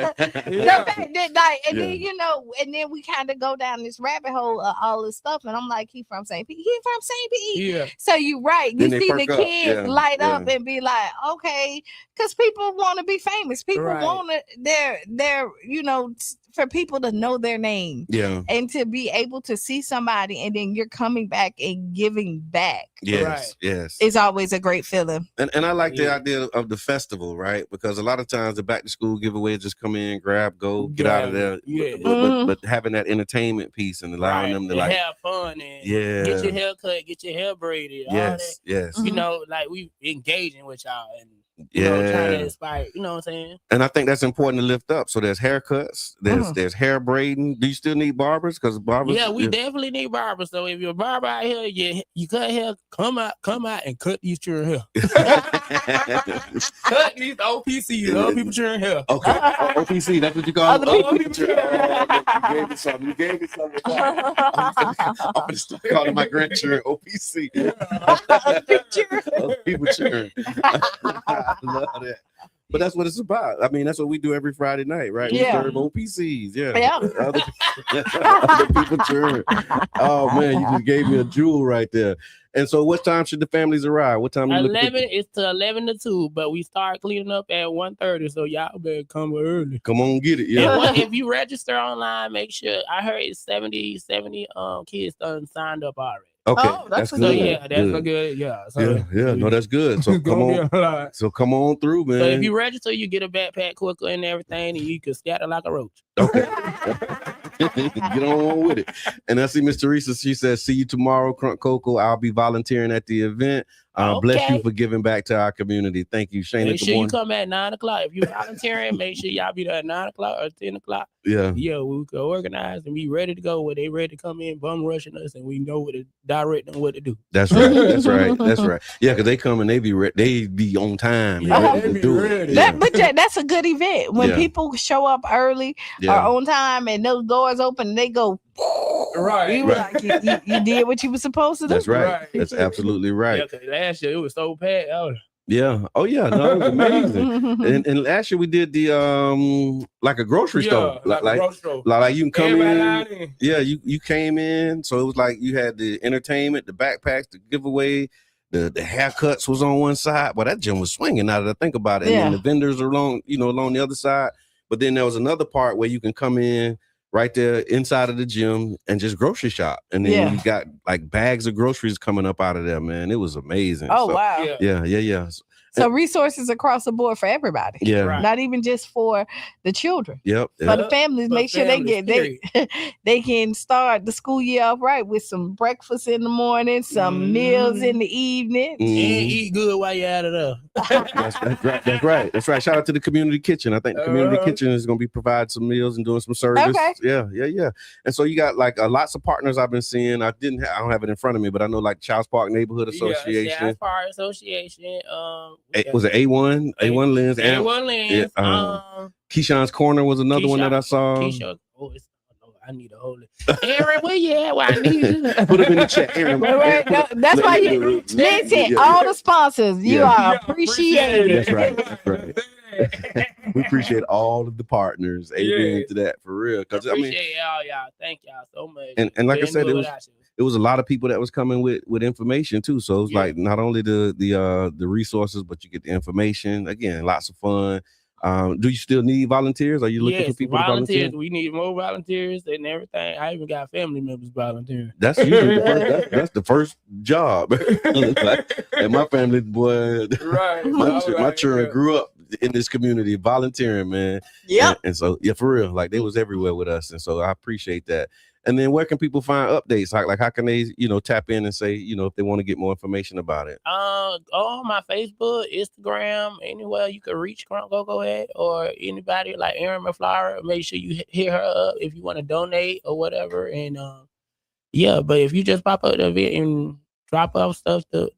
then we kind of go down this rabbit hole of all this stuff, and I'm like, he from St. Pete. He from St. Pete. Yeah. So you right. You see the kids light up and be like, okay, because people want to be famous. People want to. For people to know their name, and to be able to see somebody, and then you're coming back and giving back. Yes. It's always a great feeling. And I like the idea of the festival, right? Because a lot of times the back to school giveaway just come in, grab, go, get out of there. But having that entertainment piece and allowing them to like have fun and get your hair cut, get your hair braided. Yes. Like we engaging with y'all, and trying to inspire. You know what I'm saying? And I think that's important to lift up. So there's haircuts, there's hair braiding. Do you still need barbers? Because barbers. Yeah, we definitely need barbers. So if you're a barber out here, you cut hair, come out and cut these children hair. Cut these OPCs, old people children hair. Okay, OPC, that's what you call it. You gave me something. I'm gonna start calling my grandchildren OPC. People children. I love that. But that's what it's about. I mean, that's what we do every Friday night, right? Yeah. We serve OPCs. Yeah. Other people children. Oh man, you just gave me a jewel right there. And so, what time should the families arrive? What time? 11. It's to 11 to 2, but we start cleaning up at 1:30. So y'all better come early. Come on, get it. Yeah. If you register online, make sure. I heard it's 70 kids done signed up already. Okay, that's good. So yeah, that's a good. Yeah. So, No, that's good. So come on. So come on through, man. So if you register, you get a backpack quicker and everything, and you can scatter like a roach. Okay. Get on with it. And I see Miss Teresa. She says, "See you tomorrow, Crunkcoco. I'll be volunteering at the event. Bless you for giving back to our community. Thank you, Shayna. Make sure you come at 9 o'clock. If you're volunteering, make sure y'all be there at 9 o'clock or 10 o'clock. Yeah, we can organize and be ready to go. Where they ready to come in, bum rushing us, and we know what to direct them what to do. That's right. That's right. Yeah, because they come and they be they be on time. Ready to do it. But that's a good event when people show up early or on time, and those doors open, and they go. Right. You did what you were supposed to do. That's right. That's absolutely right. Yeah, last year it was so bad. Yeah. Oh yeah. No, it was amazing. and last year we did the like a grocery store. Like you can come in. Yeah, you came in. So it was like you had the entertainment, the backpacks, the giveaway, the haircuts was on one side. Well, that gym was swinging now that I think about it. And then the vendors are along the other side. But then there was another part where you can come in right there inside of the gym and just grocery shop. And then you got like bags of groceries coming up out of there, man. It was amazing. Oh, wow. Yeah. So resources across the board for everybody. Yeah. Right. Not even just for the children. Yep. For the families, make sure they can start the school year off right with some breakfast in the morning, some meals in the evening. And eat good while you're out of there. That's right. Shout out to the community kitchen. I think the community kitchen is going to be providing some meals and doing some service. Okay. Yeah. And so you got like lots of partners I've been seeing. I don't have it in front of me, but I know like Childs Park Neighborhood Association. Childs Park Association. Was it A1? A1 Lens. A1 Lens. Keyshawn's Corner was another one that I saw. I need to hold it. Aaron, where you at? Why I need you? Put him in the chat, Aaron. That's why you listen. All the sponsors, you are appreciated. That's right. We appreciate all of the partners. Amen to that for real. Because appreciate all y'all. Thank y'all so much. And like I said, it was a lot of people that was coming with information too. So it's like not only the resources, but you get the information. Again, lots of fun. Do you still need volunteers? Are you looking for people to volunteer? We need more volunteers and everything. I even got family members volunteering. That's usually that's the first job. And my family, boy, my children grew up in this community volunteering, man. Yeah. And so for real, like they was everywhere with us. And so I appreciate that. And then where can people find updates? Like how can they, tap in and say, if they want to get more information about it? On my Facebook, Instagram, anywhere you can reach Crunkcoco at, or anybody like Erin McFlower. Make sure you hit her up if you want to donate or whatever. And but if you just pop up the event and drop off stuff to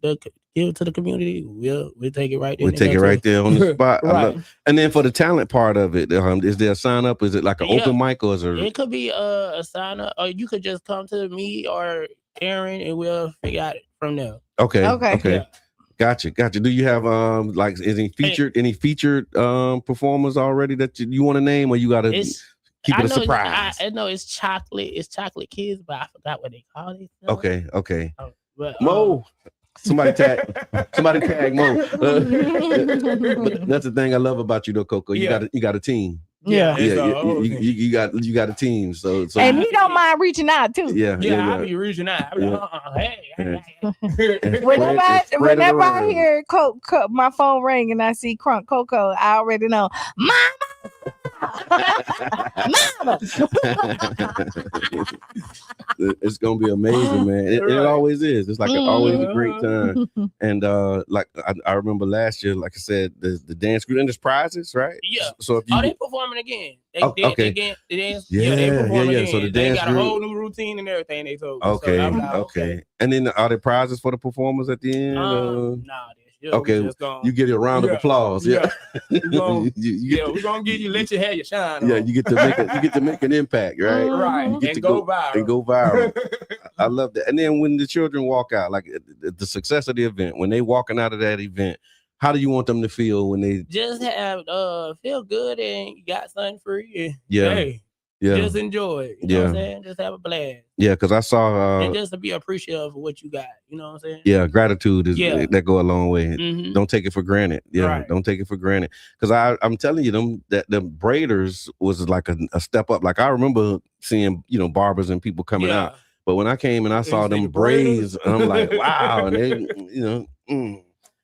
give to the community, we'll take it right there. We'll take it right there on the spot. Right. And then for the talent part of it, is there a sign up? Is it like an open mic or is it? It could be a sign up, or you could just come to me or Aaron and we'll figure out it from there. Okay. Yeah. Gotcha. Do you have any featured performers already that you want to name, or you got to keep it a surprise? I know it's chocolate kids, but I forgot what they call it. Okay. But, Mo. Somebody tag Mo. But that's the thing I love about you though, Coco. You got a team. Yeah. You got a team. So and he don't mind reaching out too. Yeah. I'll be reaching out. Hey. Whenever I hear my phone ring and I see Crunkcoco, I already know, Mama. it's gonna be amazing, man. It always is. It's like always a great time. And like I remember last year, like I said, the dance group and there's prizes, right? Yeah. So if you they performing again. They dance. Yeah, they perform again. So the they dance got group, a whole new routine and everything. They told me. Okay, So like, okay. And then are there prizes for the performers at the end? Nah. Okay, you get a round of applause. Yeah, we're gonna give you, let you have your shine. Yeah, you get to make an impact, right? Right, and go viral. And go viral. I love that. And then when the children walk out, like the success of the event, when they walking out of that event, how do you want them to feel when they just have feel good and you got something free? Yeah. Just enjoy it. You know what I'm saying? Just have a blast. Yeah, because I saw and just to be appreciative of what you got. You know what I'm saying? Yeah, gratitude is that go a long way. Mm-hmm. Don't take it for granted. Yeah, right. Don't take it for granted. Because I'm telling you, that the braiders was like a step up. Like I remember seeing barbers and people coming out, but when I came and I saw them braids, I'm like, wow, and they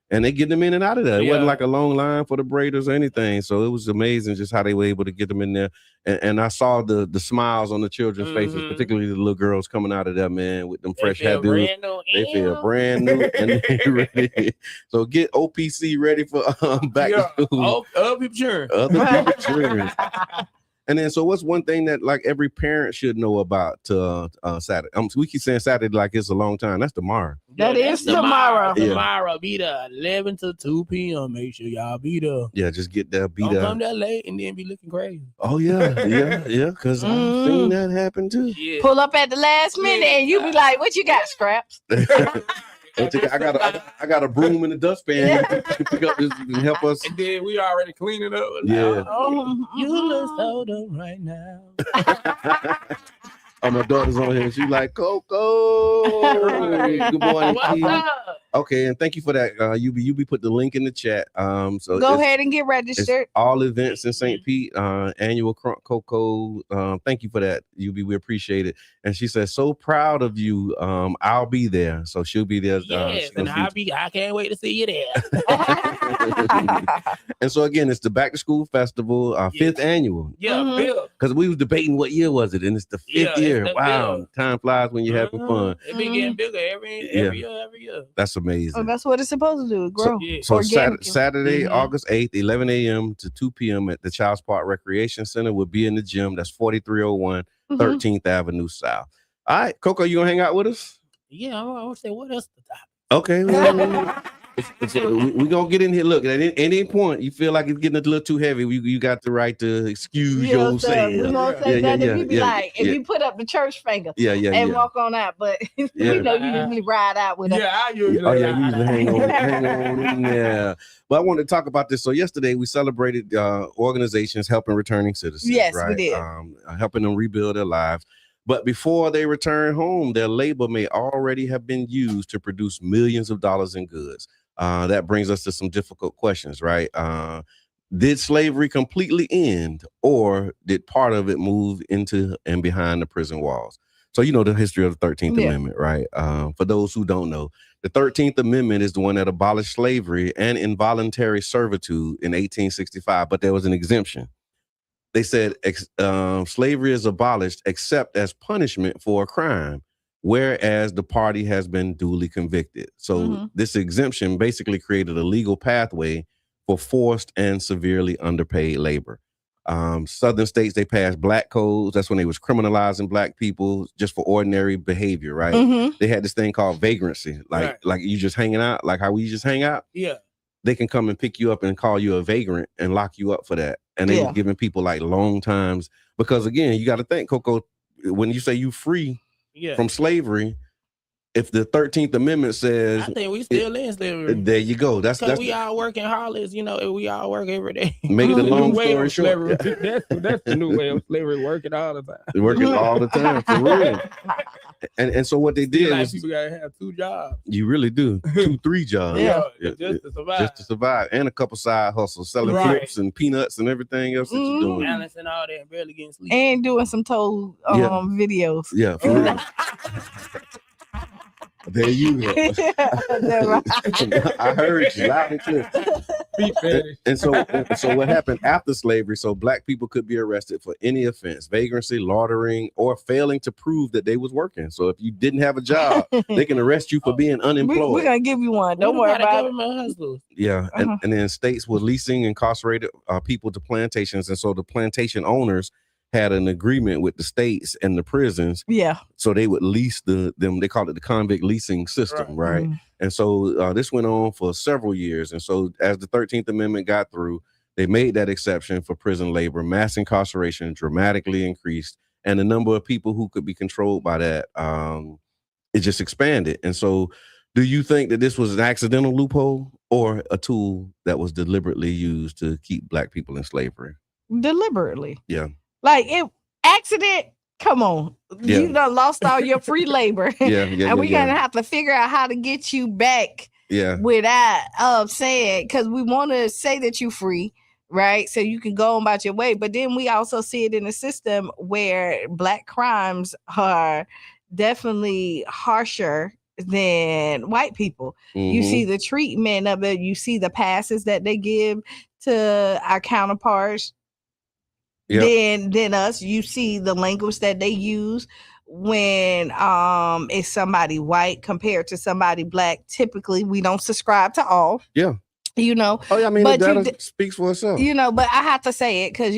and they get them in and out of there. It wasn't like a long line for the braiders or anything. So it was amazing just how they were able to get them in there. And I saw the smiles on the children's faces, particularly the little girls coming out of there, man, with them fresh hairdos. They feel brand new and they ready. So get OPC ready for back to school. Other people cheering. And then, so what's one thing that like every parent should know about Saturday? We keep saying Saturday like it's a long time. That's tomorrow. That is tomorrow. Tomorrow, be there 11 to 2 p.m. Make sure y'all be there. Yeah, just get there, be Don't there. come that late and then be looking crazy. Oh yeah, because I've seen that happen too. Yeah. Pull up at the last minute and you be like, "What you got, Scraps?" I got a broom in the dustpan to pick up this and help us. And then we already cleaning up. Yeah. You look so dumb right now. Oh, my daughter's on here. She's like, Coco. Good morning. What's up? Okay, and thank you for that. UB put the link in the chat. So go ahead and get registered. All events in St. Pete, annual Crunkcoco. Thank you for that, UB. We appreciate it. And she says, so proud of you. I'll be there. So she'll be there. Yes, and I can't wait to see you there. And so again, it's the Back to School Festival, 5th annual. Yeah, because we was debating what year was it, and it's the 5th year. Wow, time flies when you're having fun. It be getting bigger every year. That's amazing. Oh, that's what it's supposed to do. Grow. So Saturday, August 8th, 11 a.m. to 2 p.m. at the Childs Park Recreation Center. We'll be in the gym. That's 4301 13th Avenue South. All right, Coco, you gonna hang out with us? Yeah, I want to say what else. Okay. We're gonna get in here. Look, at any point you feel like it's getting a little too heavy, you got the right to excuse yourself. We're gonna say that if you be like, if you put up the church finger and walk on out, but you usually ride out with us. I usually hang on in there. But I want to talk about this. So yesterday we celebrated organizations helping returning citizens. Yes, right? we did. Helping them rebuild their lives. But before they return home, their labor may already have been used to produce millions of dollars in goods. That brings us to some difficult questions, right? Did slavery completely end, or did part of it move into and behind the prison walls? So you know the history of the 13th Amendment, right? For those who don't know, the 13th Amendment is the one that abolished slavery and involuntary servitude in 1865, but there was an exemption. They said slavery is abolished except as punishment for a crime, whereas the party has been duly convicted. So this exemption basically created a legal pathway for forced and severely underpaid labor. Southern states, they passed black codes. That's when they was criminalizing black people just for ordinary behavior, right? They had this thing called vagrancy, like you just hanging out, like how we just hang out. Yeah. They can come and pick you up and call you a vagrant and lock you up for that. And they were giving people like long times. Because again, you got to think, Coco, when you say you free from slavery, if the 13th Amendment says, I think we still in slavery. There you go. That's we all working harlots, we all work every day. Make the long story short. That's the new way of slavery, working all the time. Working all the time, for real. And so what they did was, people gotta have 2 jobs. You really do. 2-3 jobs. Just to survive. Just to survive. And a couple side hustles, selling flips and peanuts and everything else that you're doing. Balancing all that and barely getting sleep. And doing some videos. Yeah, for real. There you go. I heard you loud and clear. And so what happened after slavery? So black people could be arrested for any offense: vagrancy, loitering, or failing to prove that they was working. So if you didn't have a job, they can arrest you for being unemployed. We're gonna give you one. Don't worry about it. Yeah, and then states were leasing incarcerated people to plantations, and so the plantation owners had an agreement with the states and the prisons. Yeah. So they would lease them. They called it the convict leasing system, right? And so this went on for several years. And so as the 13th Amendment got through, they made that exception for prison labor. Mass incarceration dramatically increased, and the number of people who could be controlled by that, it just expanded. And so do you think that this was an accidental loophole or a tool that was deliberately used to keep black people in slavery? Deliberately. Yeah. Like accident, come on. Yeah. You done lost all your free labor. And we're gonna have to figure out how to get you back without saying, because we want to say that you free, right? So you can go on about your way. But then we also see it in the system where black crimes are definitely harsher than white people. You see the treatment of it, you see the passes that they give to our counterparts. Then us, you see the language that they use when it's somebody white compared to somebody black. Typically, we don't subscribe to all. Yeah. You know. Oh, yeah, I mean, but the data speaks for itself. You know, but I have to say it because,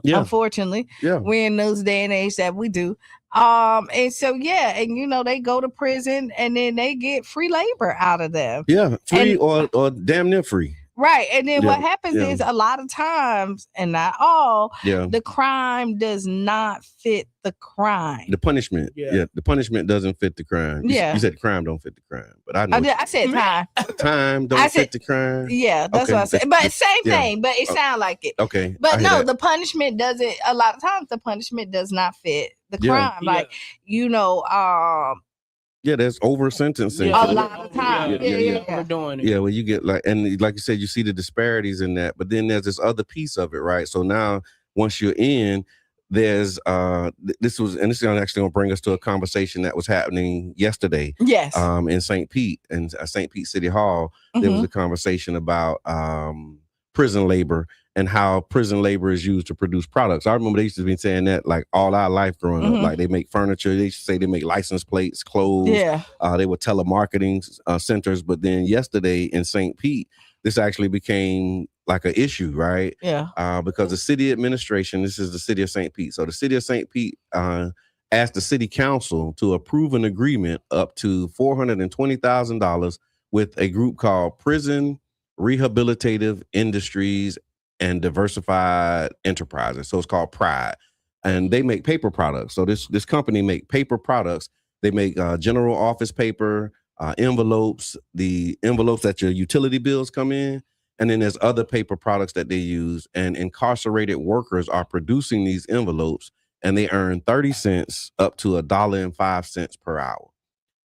unfortunately, we're in those day and age that we do. And so, and they go to prison and then they get free labor out of them. Yeah, free or damn near free. Right. And then what happens is a lot of times, and not all, the crime does not fit the crime. The punishment. Yeah. The punishment doesn't fit the crime. You said the crime don't fit the crime. But I know I said time. Time don't fit the crime. Yeah, that's what I said. But same thing, but it sounds like it. Okay. But no, the punishment doesn't, a lot of times the punishment does not fit the crime. Like, there's over sentencing. A lot of times. We're doing it. Yeah, well, you get and like you said, you see the disparities in that, but then there's this other piece of it, right? So now, once you're in, there's this is actually gonna bring us to a conversation that was happening yesterday. Yes. In St. Pete, in St. Pete City Hall, there was a conversation about prison labor and how prison labor is used to produce products. I remember they used to be saying that like all our life growing up. Like they make furniture. They used to say they make license plates, clothes. Yeah. They were telemarketing centers. But then yesterday in St. Pete, this actually became like an issue, right? Yeah. Because the city administration, this is the city of St. Pete. So the city of St. Pete asked the city council to approve an agreement up to $420,000 with a group called Prison Rehabilitative Industries and Diversified Enterprises. So it's called PRIDE. And they make paper products. So this company make paper products. They make general office paper, envelopes, the envelopes that your utility bills come in. And then there's other paper products that they use. And incarcerated workers are producing these envelopes, and they earn 30 cents up to $1.05 per hour.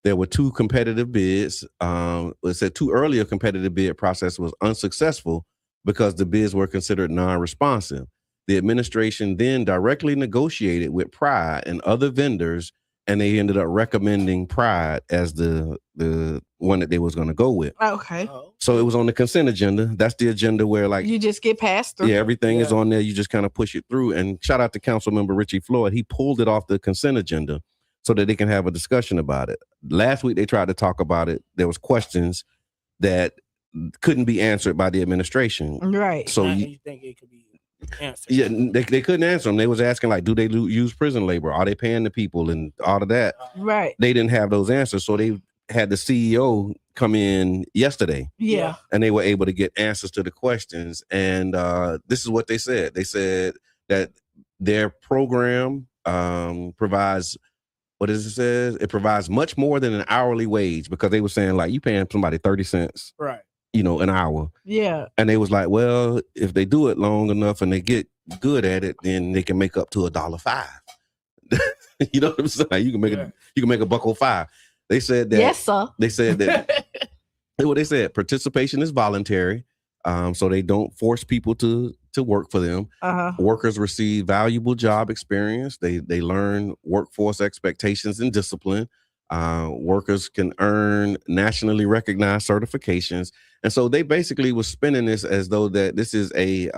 There were two competitive bids. It said two earlier competitive bid process was unsuccessful because the bids were considered non-responsive. The administration then directly negotiated with PRIDE and other vendors, and they ended up recommending PRIDE as the one that they was going to go with. Okay. So it was on the consent agenda. That's the agenda where like you just get passed through. Yeah, everything is on there. You just kind of push it through. And shout out to Council Member Richie Floyd. He pulled it off the consent agenda so that they can have a discussion about it. Last week they tried to talk about it. There was questions that couldn't be answered by the administration. Right. So you think it could be answered? Yeah, they couldn't answer them. They was asking like, do they use prison labor? Are they paying the people and all of that? Right. They didn't have those answers. So they had the CEO come in yesterday. Yeah. And they were able to get answers to the questions. And this is what they said. They said that their program provides, what does it say? It provides much more than an hourly wage, because they were saying like you paying somebody 30 cents. Right. An hour. Yeah. And they was like, well, if they do it long enough and they get good at it, then they can make up to $1.05. You know what I'm saying? You can make $1.05. They said that. Yes, sir. They said that. What they said, participation is voluntary, so they don't force people to work for them. Workers receive valuable job experience. They learn workforce expectations and discipline. Workers can earn nationally recognized certifications. And so they basically was spinning this as though that this is a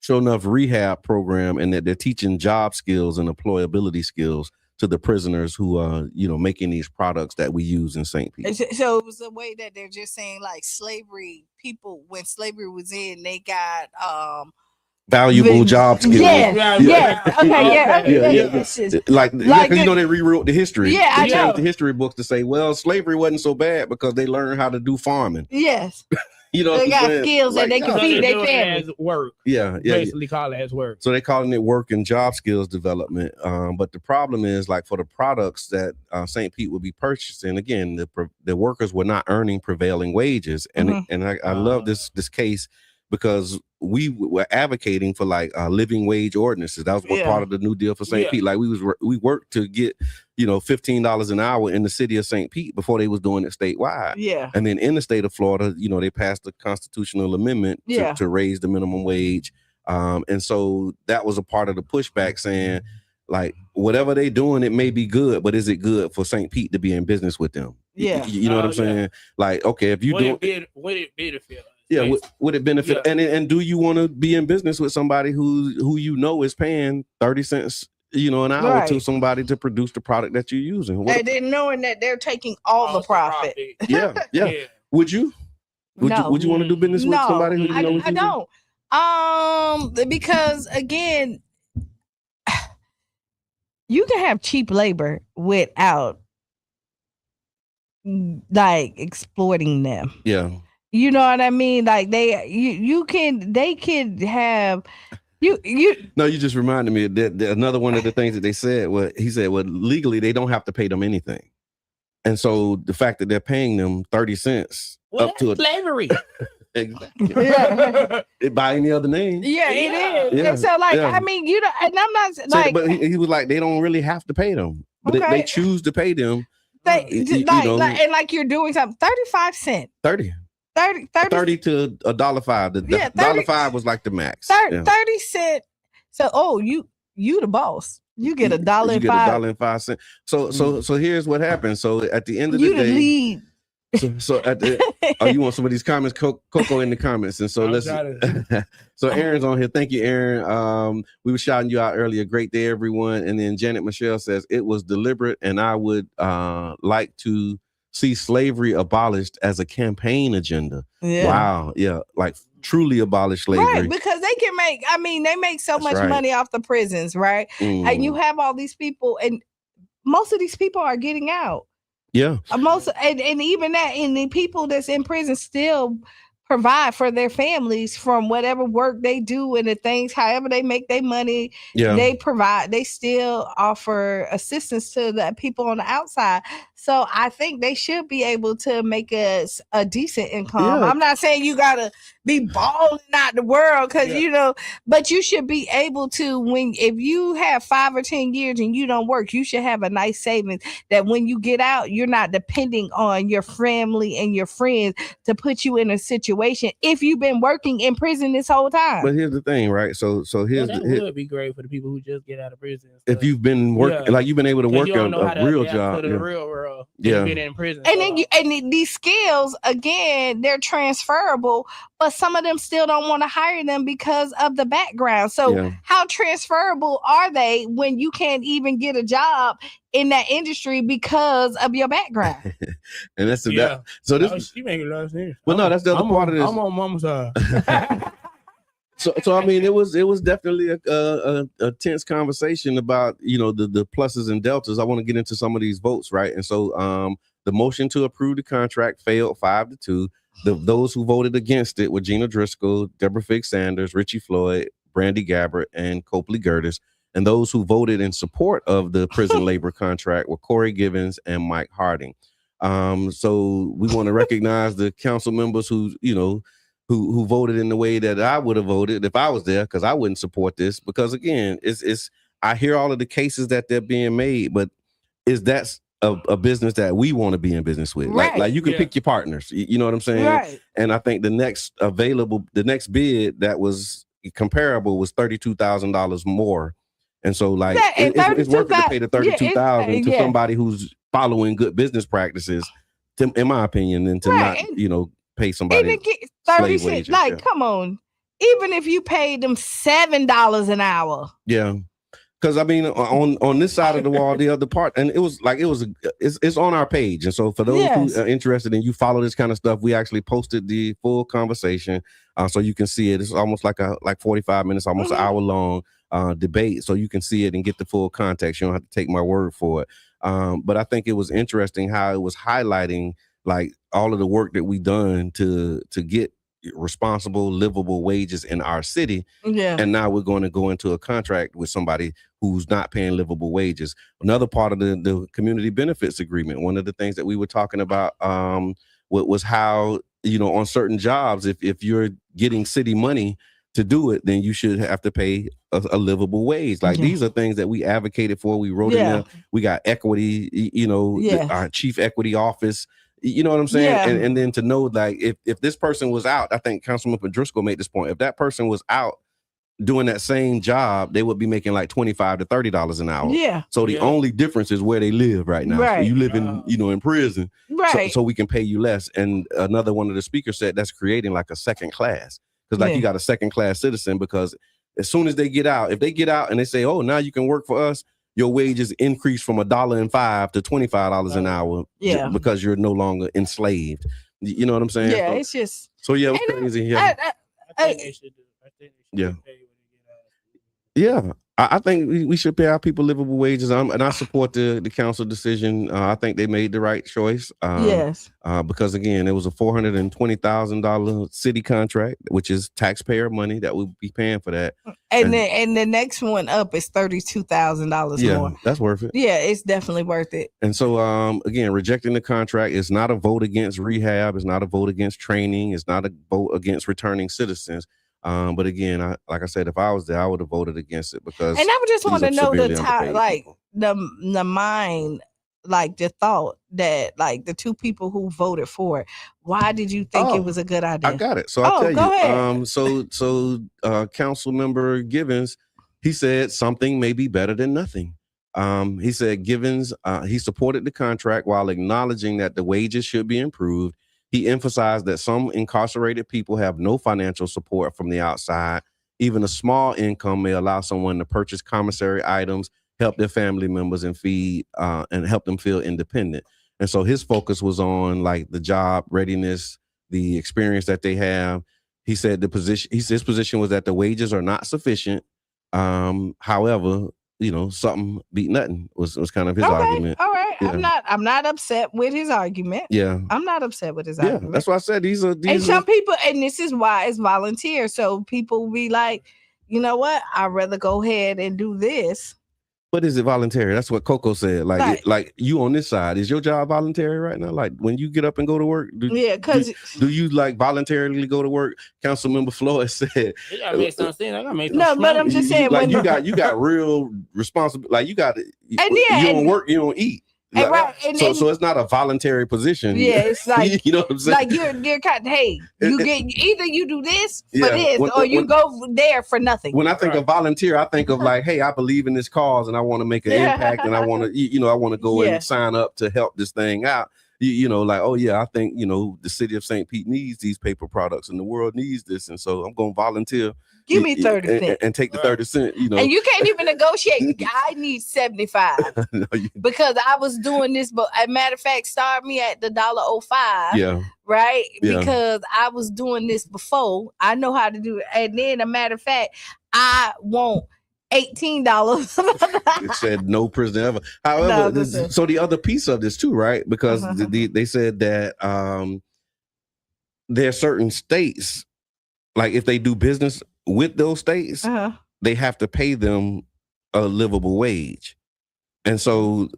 sure enough rehab program, and that they're teaching job skills and employability skills to the prisoners who are, making these products that we use in St. Pete. So it was a way that they're just saying, like, slavery people, when slavery was in, they got valuable job skills. Yes. Okay. Like they rewrote the history. Yeah, they changed the history books to say, well, slavery wasn't so bad because they learned how to do farming. Yes. They got skills and they can feed their family. Work. Yeah. Basically call it as work. So they're calling it work and job skills development. But the problem is, like, for the products that St. Pete would be purchasing, again, the workers were not earning prevailing wages. And I love this case, because we were advocating for like living wage ordinances. That was what part of the New Deal for St. Pete. Like we worked to get, $15 an hour in the city of St. Pete before they was doing it statewide. Yeah. And then in the state of Florida, they passed a constitutional amendment to raise the minimum wage. And so that was a part of the pushback, saying, like, whatever they doing, it may be good, but is it good for St. Pete to be in business with them? Yeah. You know what I'm saying? Like, okay, if you do would it benefit? Yeah, would it benefit? Yeah. And do you want to be in business with somebody who is paying 30 cents, an hour to somebody to produce the product that you're using? And then knowing that they're taking all the profit. Yeah. Would you? Would you want to do business with somebody who I don't. Because again, you can have cheap labor without like exploiting them. Yeah. You know what I mean? Like they could have you. No, you just reminded me that another one of the things that they said was, he said, well, legally they don't have to pay them anything, and so the fact that they're paying them 30 cents up to slavery. Exactly. By any other name. Yeah, it is. Yeah. And so, like, I mean, and I'm not like, but he was like, they don't really have to pay them, but they choose to pay them. Like you're doing something. 35 cents. 30 to $1.05. The $1.05 was like the max. 30 cents. So, you the boss. You get $1.05. So here's what happens. So at the end of the day, lead. So at the you want some of these comments, Coco in the comments, and so let's. So Aaron's on here. Thank you, Aaron. We were shouting you out earlier. Great day, everyone. And then Janet Michelle says it was deliberate, and I would like to see slavery abolished as a campaign agenda. Yeah. Wow. Yeah. Like truly abolish slavery. Right. Because they can make, they make so much money off the prisons, right? Mm. And you have all these people, and most of these people are getting out. Yeah. And even that, and the people that's in prison still provide for their families from whatever work they do and the things, however they make their money. Yeah. They provide, they still offer assistance to the people on the outside. So I think they should be able to make us a decent income. Yeah. I'm not saying you gotta be balling out the world, because but you should be able to, if you have 5 or 10 years and you don't work, you should have a nice savings that when you get out, you're not depending on your family and your friends to put you in a situation if you've been working in prison this whole time. But here's the thing, right? So here's that would be great for the people who just get out of prison. If you've been working, like you've been able to work a real job, the real world. Yeah. Been in prison. And these skills, again, they're transferable, but some of them still don't want to hire them because of the background. So how transferable are they when you can't even get a job in that industry because of your background? And that's so this she making a lot of sense. Well, no, that's the other part of this. I'm on mama's side. So I mean, it was definitely a tense conversation about the pluses and deltas. I want to get into some of these votes, right? And so the motion to approve the contract failed 5-2. Those who voted against it were Gina Driscoll, Deborah Figg Sanders, Richie Floyd, Brandy Gabbert, and Copley Gertis. And those who voted in support of the prison labor contract were Corey Givens and Mike Harding. So we want to recognize the council members who voted in the way that I would have voted if I was there, because I wouldn't support this. Because again, it's I hear all of the cases that they're being made, but is that a business that we want to be in business with? Right. Like you can pick your partners. You know what I'm saying? Right. And I think the next bid that was comparable was $32,000 more. And so like it's worth it to pay the $32,000 to somebody who's following good business practices, in my opinion, than to not, pay somebody 30 cents. Like, come on. Even if you paid them $7 an hour. Yeah. Because I mean, on this side of the wall, the other part, and it's on our page. And so for those who are interested and you follow this kind of stuff, we actually posted the full conversation, so you can see it. It's almost like 45 minutes, almost an hour long debate, so you can see it and get the full context. You don't have to take my word for it. But I think it was interesting how it was highlighting like all of the work that we done to get responsible, livable wages in our city. Yeah. And now we're going to go into a contract with somebody who's not paying livable wages. Another part of the community benefits agreement, one of the things that we were talking about was how, on certain jobs, if you're getting city money to do it, then you should have to pay a livable wage. Like these are things that we advocated for. We wrote in there. We got equity, our chief equity office. You know what I'm saying? Yeah. And then to know, like, if this person was out, I think Councilman Driscoll made this point. If that person was out doing that same job, they would be making like $25 to $30 an hour. Yeah. So the only difference is where they live right now. Right. So you live in prison. Right. So we can pay you less. And another one of the speakers said that's creating like a second class. Because you got a second class citizen, because as soon as they get out, if they get out and they say, oh, now you can work for us, your wages increase from $1.05 to $25 an hour. Yeah. Because you're no longer enslaved. You know what I'm saying? Yeah, it's just. So yeah, it was crazy. Yeah. I think they should pay when they get out. Yeah. I think we should pay our people livable wages. And I support the council decision. I think they made the right choice. Yes. Because again, it was a $420,000 city contract, which is taxpayer money that we'll be paying for that. And the next one up is $32,000 more. Yeah, that's worth it. Yeah, it's definitely worth it. And so again, rejecting the contract is not a vote against rehab. It's not a vote against training. It's not a vote against returning citizens. But again, like I said, if I was there, I would have voted against it because. And I would just want to know the mind, like the thought that like the two people who voted for it. Why did you think it was a good idea? I got it. So I'll tell you. Ahead. So Council Member Givens, he said something may be better than nothing. He said Givens, he supported the contract while acknowledging that the wages should be improved. He emphasized that some incarcerated people have no financial support from the outside. Even a small income may allow someone to purchase commissary items, help their family members, and feed and help them feel independent. And so his focus was on like the job readiness, the experience that they have. He said his position was that the wages are not sufficient. However, something beat nothing was kind of his argument. All right. Yeah. I'm not upset with his argument. Yeah. I'm not upset with his argument. That's why I said these are and some people, and this is why it's volunteer. So people be like, you know what? I'd rather go ahead and do this. But is it voluntary? That's what Coco said. Like you on this side, is your job voluntary right now? Like when you get up and go to work, do you like voluntarily go to work? Councilmember Floyd said, "It gotta make some sense. I gotta make no." But I'm just saying, like you got real responsibility. Like you got you don't work, you don't eat. Like, right. So it's not a voluntary position. Yeah, it's like you know what I'm saying. Like you're kind of, hey, you get either you do this for this or you go there for nothing. When I think of volunteer, I think of like, hey, I believe in this cause and I want to make an impact and I want to, I want to go and sign up to help this thing out. Like, oh yeah, I think the city of St. Pete needs these paper products and the world needs this, and so I'm going to volunteer. Give me 30 cents and take the 30 cents. And you can't even negotiate. I need 75 because I was doing this. But as a matter of fact, start me at the $1.05. Yeah. Right. Yeah. Because I was doing this before. I know how to do it. And then, a matter of fact, I want $18. It said no prison ever. However, so the other piece of this too, right? Because they said that there are certain states, like if they do business with those states, they have to pay them a livable wage, and so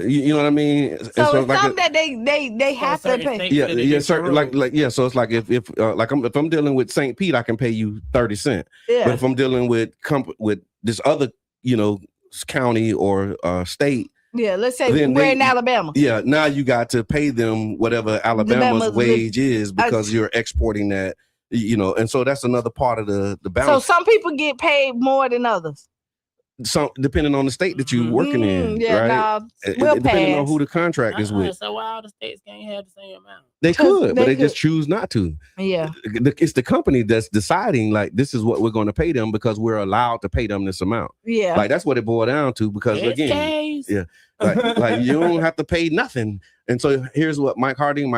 you know what I mean. So it's like something that they have to pay. Yeah, certain like So it's like if I'm dealing with St. Pete, I can pay you 30 cents. Yeah. But if I'm dealing with this other county or state. Yeah, let's say we're in Alabama. Yeah, now you got to pay them whatever Alabama's wage is because you're exporting that. And so that's another part of the balance. So some people get paid more than others. So depending on the state that you're working in, right? Depending on who the contract is with. So why all the states can't have the same amount? They could, but they just choose not to. Yeah. It's the company that's deciding, like, this is what we're going to pay them because we're allowed to pay them this amount. Yeah. Like, that's what it boiled down to because, again, like you don't have to pay nothing. And so here's what Mike Harding,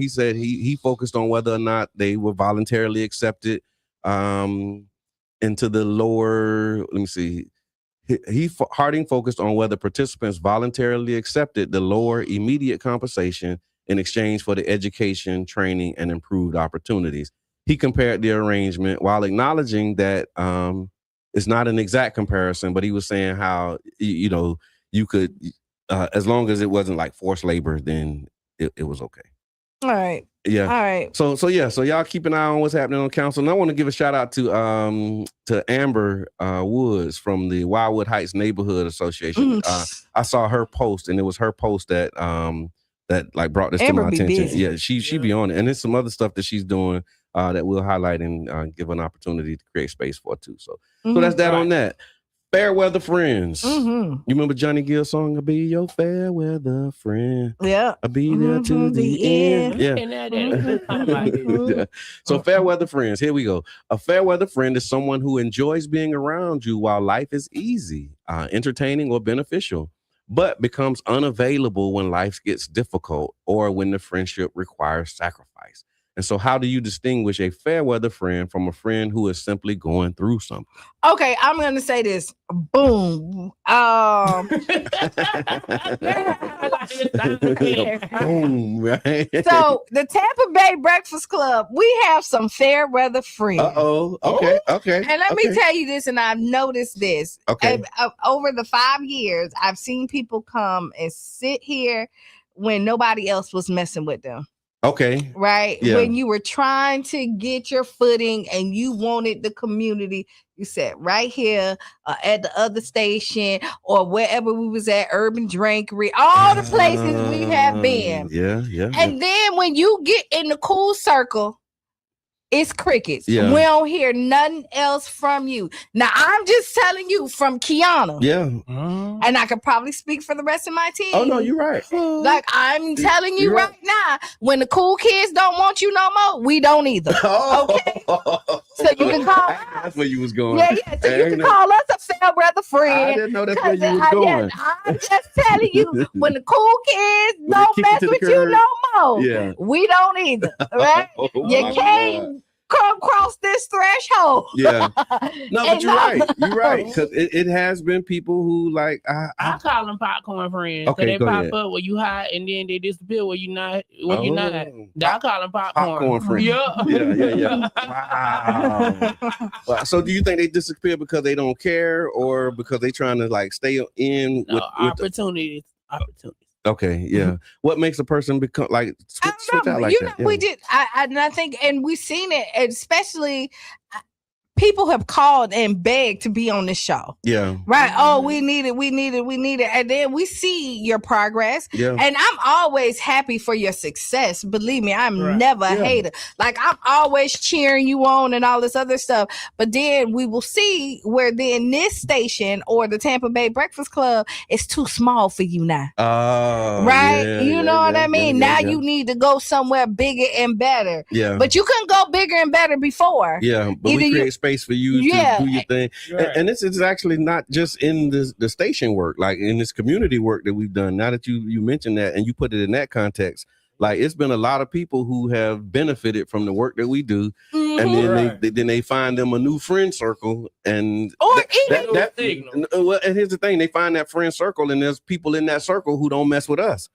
he said he focused on whether or not they were voluntarily accepted into the lower, let me see. Harding focused on whether participants voluntarily accepted the lower immediate compensation in exchange for the education, training, and improved opportunities. He compared the arrangement while acknowledging that it's not an exact comparison, but he was saying how, you could, as long as it wasn't like forced labor, then it was okay. All right. Yeah. All right. So y'all keep an eye on what's happening on council. And I want to give a shout out to Amber Woods from the Wildwood Heights Neighborhood Association. I saw her post, and it was her post that like brought this Amber to my attention. busy. Yeah, she be on it, and there's some other stuff that she's doing that we'll highlight and give an opportunity to create space for too. So that's that on that. Fair weather friends. You remember Johnny Gill's song, "I'll be your fair weather friend"? Yeah. I'll be there to the end. Yeah. So fair weather friends, here we go. A fair weather friend is someone who enjoys being around you while life is easy, entertaining, or beneficial, but becomes unavailable when life gets difficult or when the friendship requires sacrifice. And so how do you distinguish a fair weather friend from a friend who is simply going through something? Okay, I'm going to say this. Boom. Boom, right? So the Tampa Bay Breakfast Club, we have some fair weather friends. Okay. And let me tell you this, and I've noticed this. Okay. Over the 5 years, I've seen people come and sit here when nobody else was messing with them. Okay. Right. Yeah. When you were trying to get your footing and you wanted the community, you sat right here at the other station or wherever we was at, Urban Drinkery, all the places we have been. Yeah. And then when you get in the cool circle, it's crickets. Yeah. We don't hear nothing else from you. Now, I'm just telling you from Kiana. Yeah. And I could probably speak for the rest of my team. Oh, no, you're right. Like, I'm telling you You're right now, when the cool kids don't want you no more, we don't either. Okay? So you can call us. That's where you was going. Yeah. So you can call us a fair weather friend. I didn't know that's where you was going. I'm just telling you, when the cool kids When they don't kick mess you to the with you curb. no more, Yeah. we don't either. Right? Oh, You my can't come cross this threshold. Yeah. No, but And you're right. You're right. Because it has been people who like I call them popcorn friends. Okay, They go pop ahead. up where you hot and then they disappear where you not. Where you not. I call them popcorn friends. Yeah. Wow. Well, so do you think they disappear because they don't care or because they trying to like stay in with opportunities? Okay, yeah. What makes a person become like switch out like that? We did. I think, and we've seen it, especially people have called and begged to be on this show. Yeah. Right. Oh, we need it. And then we see your progress. Yeah. And I'm always happy for your success. Believe me, I'm never a hater. Like, I'm always cheering you on and all this other stuff. But then we will see where then this station or the Tampa Bay Breakfast Club is too small for you now. Right? Yeah, you know what I mean? Now you need to go somewhere bigger and better. Yeah. But you couldn't go bigger and better before. Yeah, but we create space for you to do your thing. Right. And this is actually not just in the station work, like in this community work that we've done. Now that you mentioned that and you put it in that context, like it's been a lot of people who have benefited from the work that we do. And then they find them a new friend circle. And or well, and here's the thing, they find that friend circle and there's people in that circle who don't mess with us.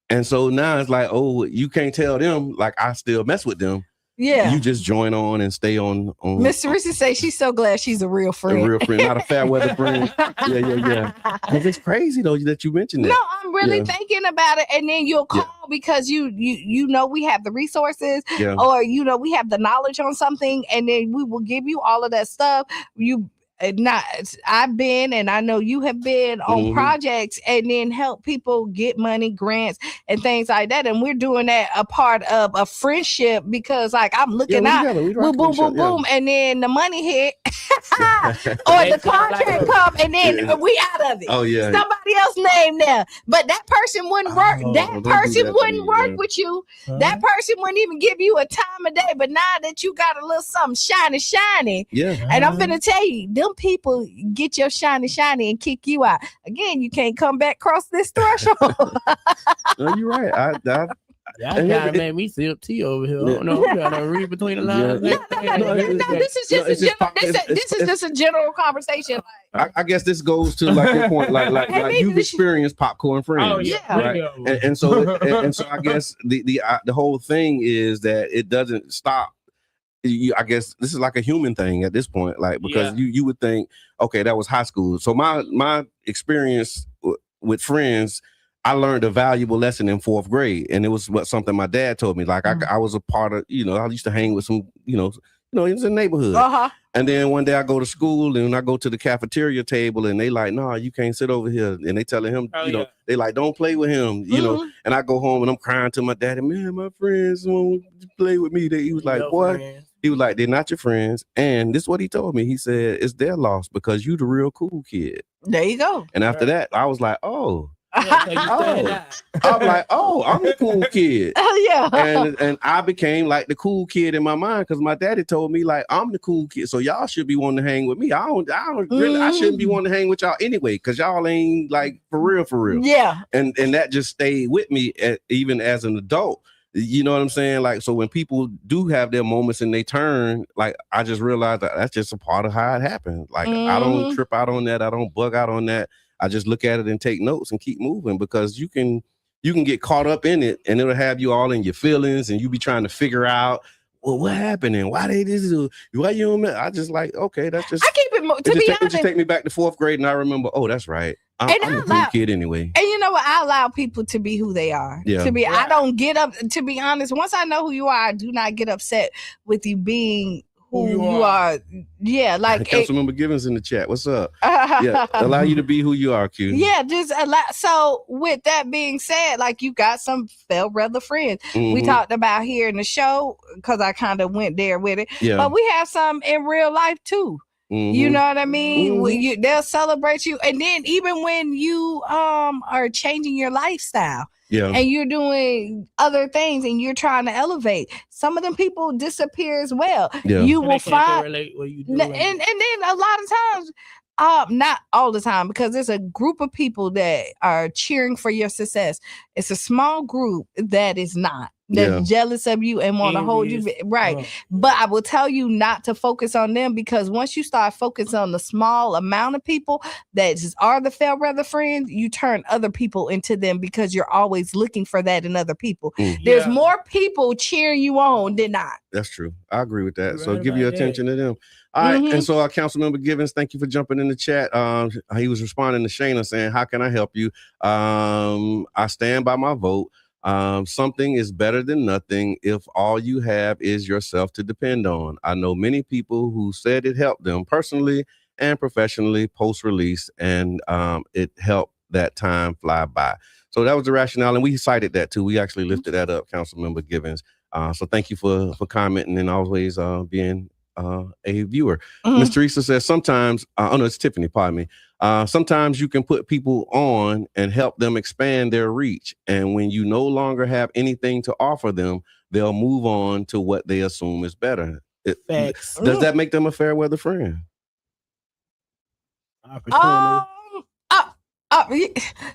And so now it's like, oh, you can't tell them like I still mess with them. Yeah. You just join on and stay on. Miss Rissa say she's so glad she's a real friend. A real friend, not a fair weather friend. Yeah. Because it's crazy though that you mentioned that. No, I'm really thinking about it, and then you'll call because you know we have the resources, or we have the knowledge on something, and then we will give you all of that stuff. not I've been, and I know you have been on projects and then help people get money, grants, and things like that. And we're doing that a part of a friendship because like I'm looking out, boom, boom, boom, boom, and then the money hit or the contract come and then we out of it. Oh yeah. Somebody else name there. But that person wouldn't work. That person wouldn't work with you. That person wouldn't even give you a time of day. But now that you got a little something shiny, and I'm gonna tell you, them people get your shiny and kick you out. Again, you can't come back across this threshold. No, you're right. That kind of made me sip tea over here. I don't know. You gotta read between the lines. No, this is just a general conversation. I guess this goes to like your point, like you've experienced popcorn friends. Oh yeah, right? And so I guess the whole thing is that it doesn't stop. I guess this is like a human thing at this point, like because you would think, okay, that was high school. So my experience with friends, I learned a valuable lesson in 4th grade, and it was something my dad told me. Like I was a part of, I used to hang with some, it was a neighborhood. And then one day I go to school and I go to the cafeteria table and they like, no, you can't sit over here. And they telling him, they like, don't play with him, and I go home and I'm crying to my daddy, man, my friends won't play with me. He was like, what? Friends. He was like, they're not your friends. And this is what he told me. He said, it's their loss because you the real cool kid. There you go. And after that, I was like, I'm like, I'm the cool kid. And I became like the cool kid in my mind because my daddy told me like I'm the cool kid. So y'all should be wanting to hang with me. I shouldn't be wanting to hang with y'all anyway because y'all ain't like for real. Yeah. And that just stayed with me even as an adult. You know what I'm saying? Like, so when people do have their moments and they turn, like, I just realized that that's just a part of how it happened. Like, I don't trip out on that. I don't bug out on that. I just look at it and take notes and keep moving because you can get caught up in it and it'll have you all in your feelings and you be trying to figure out, well, what happened and why they this is why you don't. I just like, okay, that's just. I keep it it just take me back to 4th grade and I remember, oh, that's right. I'm a cool kid anyway. And you know what? I allow people to be who they are. Yeah. I don't get up. To be honest, once I know who you are, I do not get upset with you being who you are. Yeah, like Councilmember Givens in the chat. What's up? Yeah, allow you to be who you are, Q. Yeah, just allow. So with that being said, like you got some fair-weather friends. We talked about here in the show because I kind of went there with it. Yeah. But we have some in real life too. You know what I mean? They'll celebrate you, and then even when you are changing your lifestyle, and you're doing other things, and you're trying to elevate, some of them people disappear as well. Yeah. You will find, and then a lot of times, not all the time, because there's a group of people that are cheering for your success. It's a small group that is not. That's jealous of you and want to hold you right. But I will tell you not to focus on them because once you start focusing on the small amount of people that are the fair-weather friends, you turn other people into them because you're always looking for that in other people. There's more people cheering you on than not. That's true. I agree with that. So give your attention to them. All right. And so our Councilmember Givens, thank you for jumping in the chat. He was responding to Shayna saying, how can I help you? I stand by my vote. Something is better than nothing if all you have is yourself to depend on. I know many people who said it helped them personally and professionally post-release, and it helped that time fly by. So that was the rationale, and we cited that too. We actually lifted that up, Councilmember Givens. So thank you for commenting and always being a viewer. Miss Teresa says sometimes, it's Tiffany, pardon me. Sometimes you can put people on and help them expand their reach. And when you no longer have anything to offer them, they'll move on to what they assume is better. Does that make them a fair weather friend?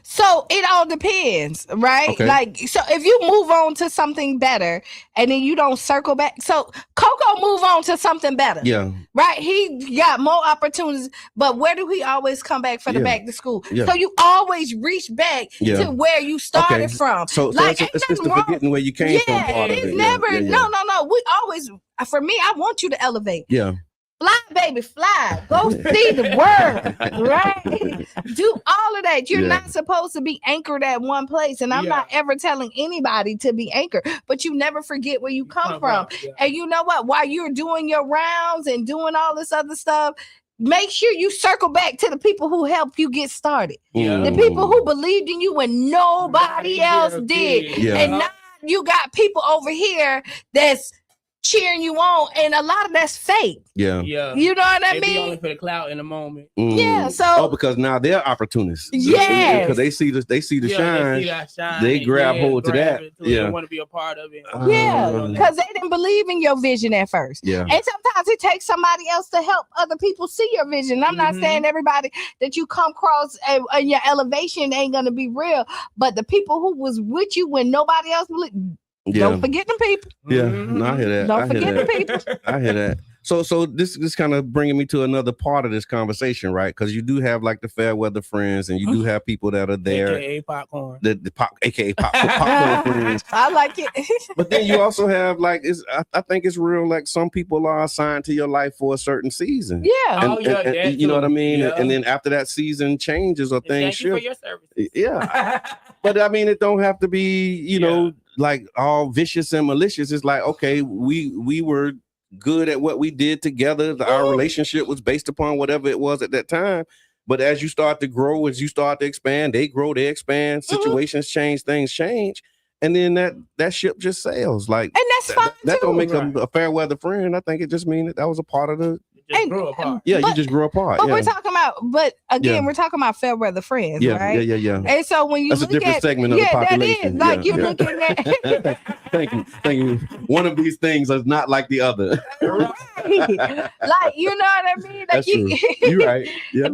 So it all depends, right? Okay. Like, so if you move on to something better and then you don't circle back. So Coco move on to something better. Yeah. Right. He got more opportunities, but where do he always come back for the back to school? So you always reach back to where you started from. So like, it's just the forgetting where you came from. Part of it. Never. No. We always, for me, I want you to elevate. Yeah. Fly, baby, fly. Go see the world, right? Do all of that. You're not supposed to be anchored at one place. And I'm not ever telling anybody to be anchored, but you never forget where you come from. And you know what? While you're doing your rounds and doing all this other stuff, make sure you circle back to the people who helped you get started. The people who believed in you when nobody else did. And now you got people over here that's cheering you on, and a lot of that's fake. You know what I mean? Only for the clout in the moment. So because now they're opportunists. Because they see the shine. They grab hold to that. They want to be a part of it. Because they didn't believe in your vision at first. And sometimes it takes somebody else to help other people see your vision. I'm not saying everybody that you come across and your elevation ain't gonna be real, but the people who was with you when nobody else believed. Don't forget them people. No, I hear that. Don't forget the people. I hear that. So this kind of bringing me to another part of this conversation, right? Because you do have like the fair weather friends, and you do have people that are there, AKA popcorn, AKA popcorn friends. I like it. But then you also have like, I think it's real. Like some people are assigned to your life for a certain season. And you know what I mean. And then after that season changes or things shift. Thank you for your service. But I mean, it don't have to be, you know, like all vicious and malicious. It's like, okay, we were good at what we did together. Our relationship was based upon whatever it was at that time. But as you start to grow, as you start to expand, they grow, they expand, situations change, things change. And then that ship just sails. Like, and that's fine. That don't make a fair weather friend. I think it just means that was a part of the grew apart. You just grew apart. But we're talking about, we're talking about fair weather friends, right? Yeah. And so when you that's look a different segment of the population. That is, like you're looking at. Thank you. One of these things is not like the other. Right. Like, you know what I mean? Like, that's true. You're right. Yeah.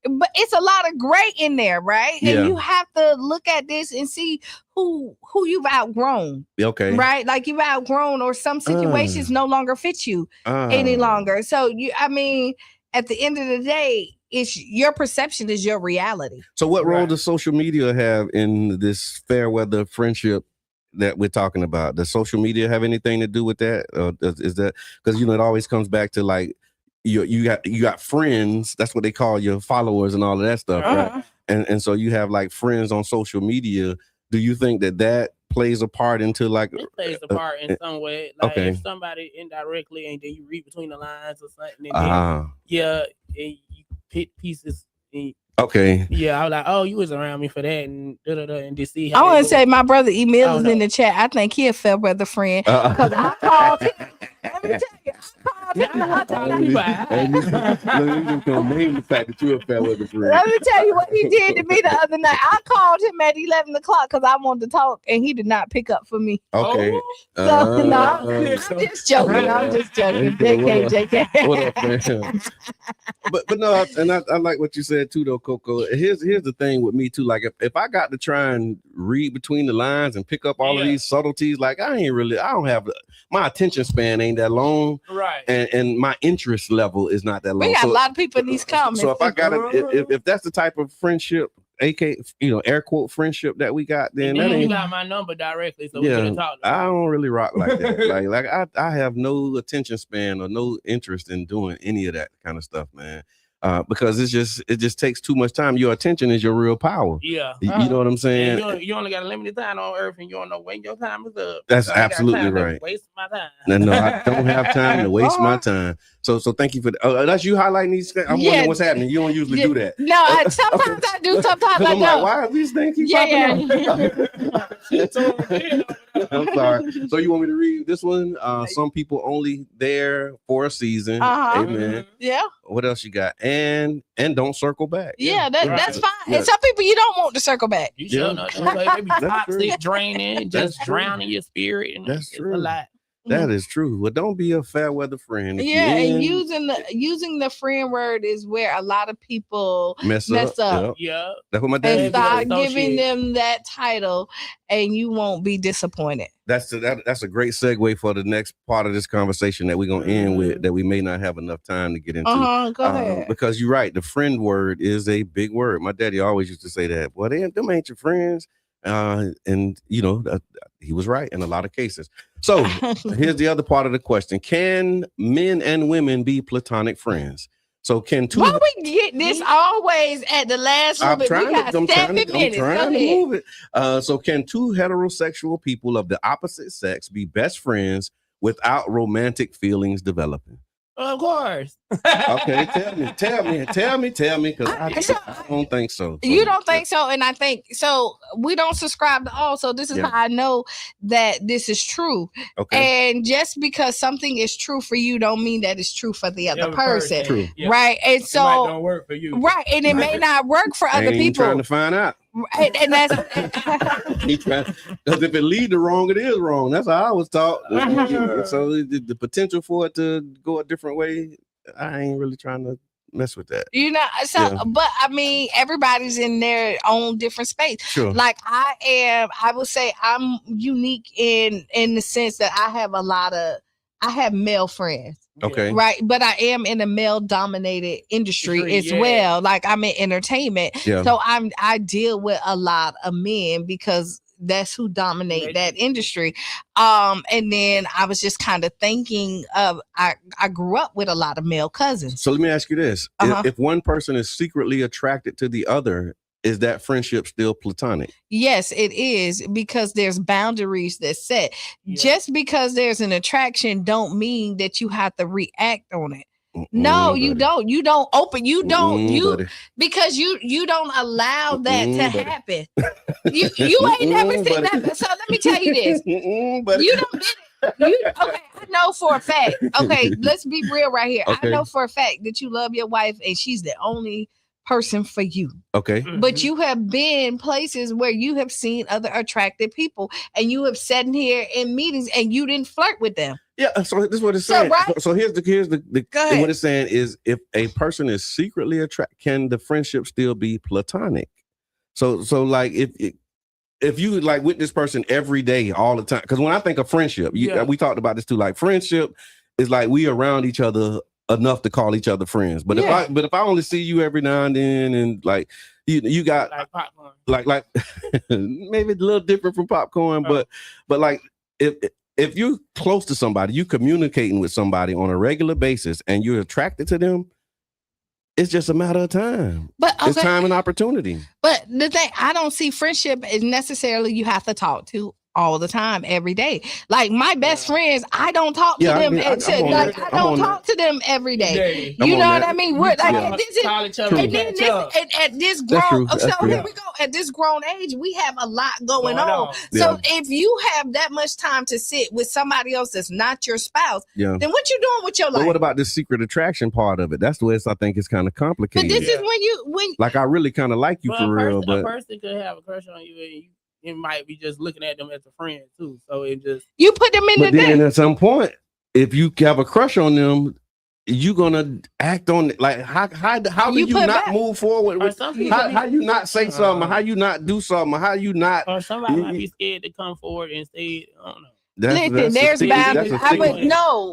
But it's a lot of gray in there, right? And you have to look at this and see who you've outgrown. Okay. Right? Like you've outgrown, or some situations no longer fit you any longer. So at the end of the day, it's your perception is your reality. So what role does social media have in this fair weather friendship that we're talking about? Does social media have anything to do with that? Or is that because it always comes back to like you got friends, that's what they call your followers and all of that stuff, right? And so you have like friends on social media. Do you think that plays a part into like it plays a part in some way? Like if somebody indirectly and then you read between the lines or something, and then, and you pick pieces. Yeah, I was like, oh, you was around me for that, and and just see. I want to say my brother Emil is in the chat. I think he a fair weather friend because I called him. Let me tell you, I called him. Let me name the fact that you're a fair weather friend. Let me tell you what he did to me the other night. I called him at 11 o'clock because I wanted to talk, and he did not pick up for me. Okay. So no, I'm just joking. I'm just joking. JK. What up, man? But no, and I like what you said too, though, Coco. Here's the thing with me too. Like if I got to try and read between the lines and pick up all of these subtleties, like I don't have my attention span ain't that long, right? And my interest level is not that long. We got a lot of people in these comments. So if I got if that's the type of friendship, air quote friendship that we got, then that ain't. You got my number directly, so we can talk. I don't really rock like that. like I have no attention span or no interest in doing any of that kind of stuff, man. Because it just takes too much time. Your attention is your real power. Yeah, you know what I'm saying. You only got a limited time on Earth, and you don't know when your time is up. That's absolutely right. Waste my time. No, I don't have time to waste my time. So thank you for that. That's you highlighting these things. I'm wondering what's happening. You don't usually do that. No, sometimes I do. Sometimes I don't. Like, why are these things keep popping up? I'm sorry. So you want me to read this one? Some people only there for a season. Amen. Yeah. What else you got? And don't circle back. Yeah, that's fine. And some people you don't want to circle back. You sure know. They be toxic, draining, just drowning your spirit. And that's true. A lot. That is true. Well, don't be a fair weather friend. And using the friend word is where a lot of people mess up. Yeah. That's what my dad and start giving them that title, and you won't be disappointed. That's a great segue for the next part of this conversation that we're gonna end with, that we may not have enough time to get into. Go ahead. Because you're right, the friend word is a big word. My daddy always used to say that. Well, them ain't your friends. And he was right in a lot of cases. So here's the other part of the question: can men and women be platonic friends? So can two? Why we get this always at the last little bit? We got 7 minutes. I'm trying to move it. So can two heterosexual people of the opposite sex be best friends without romantic feelings developing? Of course. Okay, tell me, because I don't think so. You don't think so, and I think so. We don't subscribe to all, so this is how I know that this is true. Okay. And just because something is true for you, don't mean that it's true for the other person. True. Right? And so it might don't work for you. Right, and it may not work for other people. Trying to find out. Right, and that's because if it lead to wrong, it is wrong. That's how I was taught. So the potential for it to go a different way, I ain't really trying to mess with that. You know, so but I mean, everybody's in their own different space. Sure. Like I would say I'm unique in the sense that I have male friends. Okay. Right. But I am in a male dominated industry as well. Like I'm in entertainment. Yeah. So I deal with a lot of men because that's who dominate that industry. And then I was just kind of thinking of I grew up with a lot of male cousins. So let me ask you this. If one person is secretly attracted to the other, is that friendship still platonic? Yes, it is, because there's boundaries that's set. Just because there's an attraction don't mean that you have to react on it. No, you don't. You don't open. You don't. Because you don't allow that to happen. You ain't never seen that. So let me tell you this. You don't get it. Okay, I know for a fact. Okay, let's be real right here. I know for a fact that you love your wife and she's the only person for you. Okay. But you have been places where you have seen other attractive people and you have sat in here in meetings and you didn't flirt with them. Yeah, so this is what it's saying. So here's the what it's saying is, if a person is secretly attracted, can the friendship still be platonic? So like if you like with this person every day, all the time, because when I think of friendship, we talked about this too. Like friendship is like we around each other enough to call each other friends. But if I only see you every now and then, and like you got like popcorn, like maybe a little different from popcorn, but like if you're close to somebody, you communicating with somebody on a regular basis, and you're attracted to them, it's just a matter of time. But it's time and opportunity. But the thing, I don't see friendship as necessarily you have to talk to all the time, every day. Like my best friends, I don't talk to them. I don't talk to them every day. You know what I mean? We're like at this grown. So here we go. At this grown age, we have a lot going on. So if you have that much time to sit with somebody else that's not your spouse, then what you doing with your life? But what about the secret attraction part of it? That's the way I think it's kind of complicated. But this is when like I really kind of like you for real, but a person could have a crush on you and it might be just looking at them as a friend too. So it just you put them in the thing. At some point, if you have a crush on them, you're gonna act on it. Like how do you not move forward? How you not say something? How you not do something? How you not? Or somebody might be scared to come forward and say, I don't know. Listen, there's boundaries.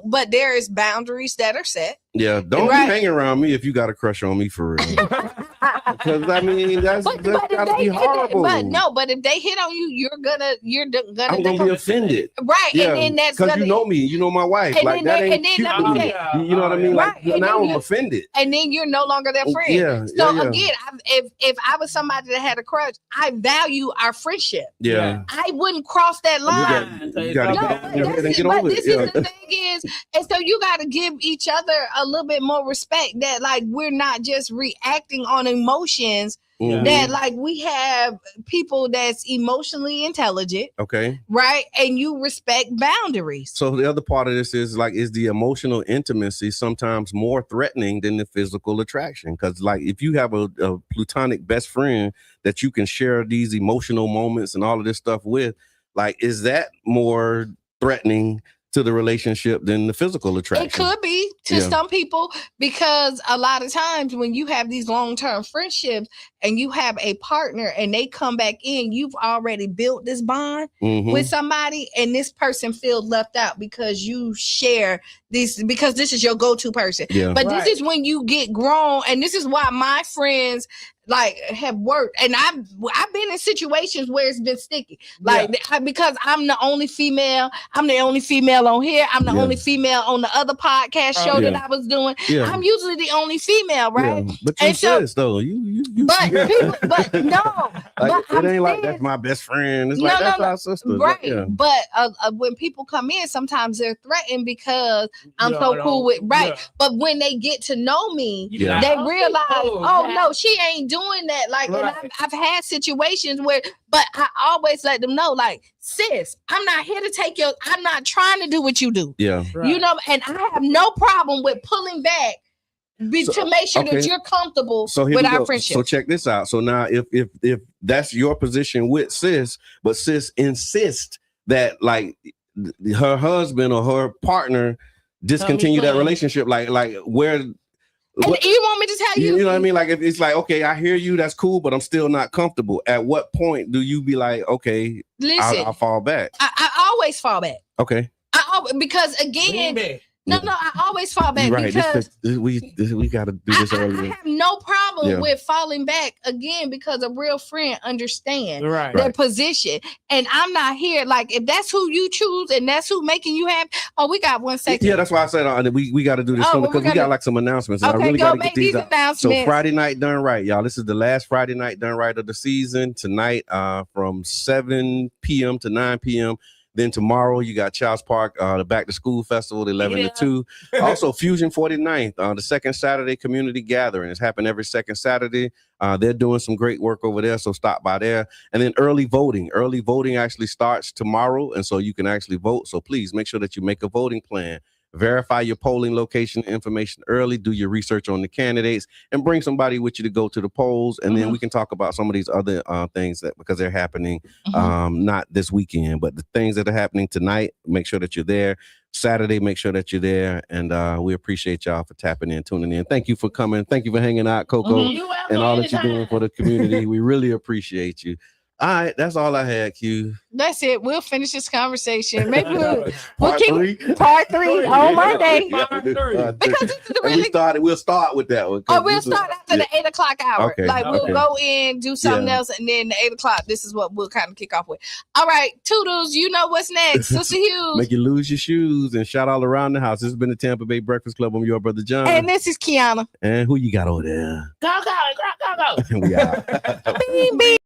But there is boundaries that are set. Yeah, don't be hanging around me if you got a crush on me for real. Because I mean, that's gotta be horrible. But if they hit on you, I'm gonna be offended, right? Yeah, and then that's because you know me, you know my wife. And like then that ain't cute to me. You know what I mean? Right. Like now I'm offended, and then you're no longer their friend. Yeah. Again, if I was somebody that had a crush, I value our friendship. Yeah, I wouldn't cross that line. You gotta this is the thing is, and so you got to give each other a little bit more respect, that like we're not just reacting on emotions, that like we have people that's emotionally intelligent, right, and you respect boundaries. So the other part of this is like, is the emotional intimacy sometimes more threatening than the physical attraction? Because like if you have a platonic best friend that you can share these emotional moments and all of this stuff with, like, is that more threatening to the relationship than the physical attraction? It could be to some people, because a lot of times when you have these long-term friendships and you have a partner and they come back in, you've already built this bond with somebody, and this person feels left out because you share this, because this is your go-to person. But this is when you get grown, and this is why my friends like have worked, and I've been in situations where it's been sticky, like because I'm the only female. I'm the only female on here. I'm the only female on the other podcast show that I was doing. I'm usually the only female, right? But you sis though, you but people, but no, like, but it ain't like that's my best friend. It's like that's our sister, right? But when people come in, sometimes they're threatened because I'm so cool with But when they get to know me, they realize, oh no, she ain't doing that. Like, and I've had situations where, but I always let them know, like, sis, I'm not here to take I'm not trying to do what you do. You know, and I have no problem with pulling back to make sure that you're comfortable with our friendship. So check this out. So now if that's your position with sis, but sis insists that like her husband or her partner discontinue that relationship, like where you want me to tell you? You know what I mean? Like if it's like, okay, I hear you, that's cool, but I'm still not comfortable. At what point do you be like, okay, listen, I'll fall back? I always fall back. Okay. Because again, no, I always fall back because we got to do this earlier. I have no problem with falling back again because a real friend understands their position, and I'm not here. Like if that's who you choose and that's who making you happy. Oh, we got 1 second. Yeah, that's why I said we got to do this because we got like some announcements. And I really got to get these out. So Friday night done right, y'all. This is the last Friday night done right of the season. Tonight, from 7 p.m. to 9 p.m. Then tomorrow you got Child's Park, the Back to School Festival, 11 to 2. Also Fusion 49th, the second Saturday community gathering. It's happening every second Saturday. They're doing some great work over there, so stop by there. And then early voting. Early voting actually starts tomorrow, and so you can actually vote. So please make sure that you make a voting plan. Verify your polling location information early, do your research on the candidates, and bring somebody with you to go to the polls. And then we can talk about some of these other things that because they're happening not this weekend, but the things that are happening tonight, make sure that you're there. Saturday, make sure that you're there. And we appreciate y'all for tapping in, tuning in. Thank you for coming. Thank you for hanging out, Coco, and all that you're doing for the community. We really appreciate you. All right, that's all I had, Q. That's it. We'll finish this conversation. Maybe we'll keep part 3 on Monday. Because this is really we'll start with that one. We'll start after the 8 o'clock hour. Okay, like we'll go in, do something else, and then the 8 o'clock. This is what we'll kind of kick off with. All right, Toodles, you know what's next. Sister Hughes. Make you lose your shoes and shout all around the house. This has been the Tampa Bay Breakfast Club. I'm your brother John. And this is Kiana. And who you got over there? Go. We out. Beep, beep.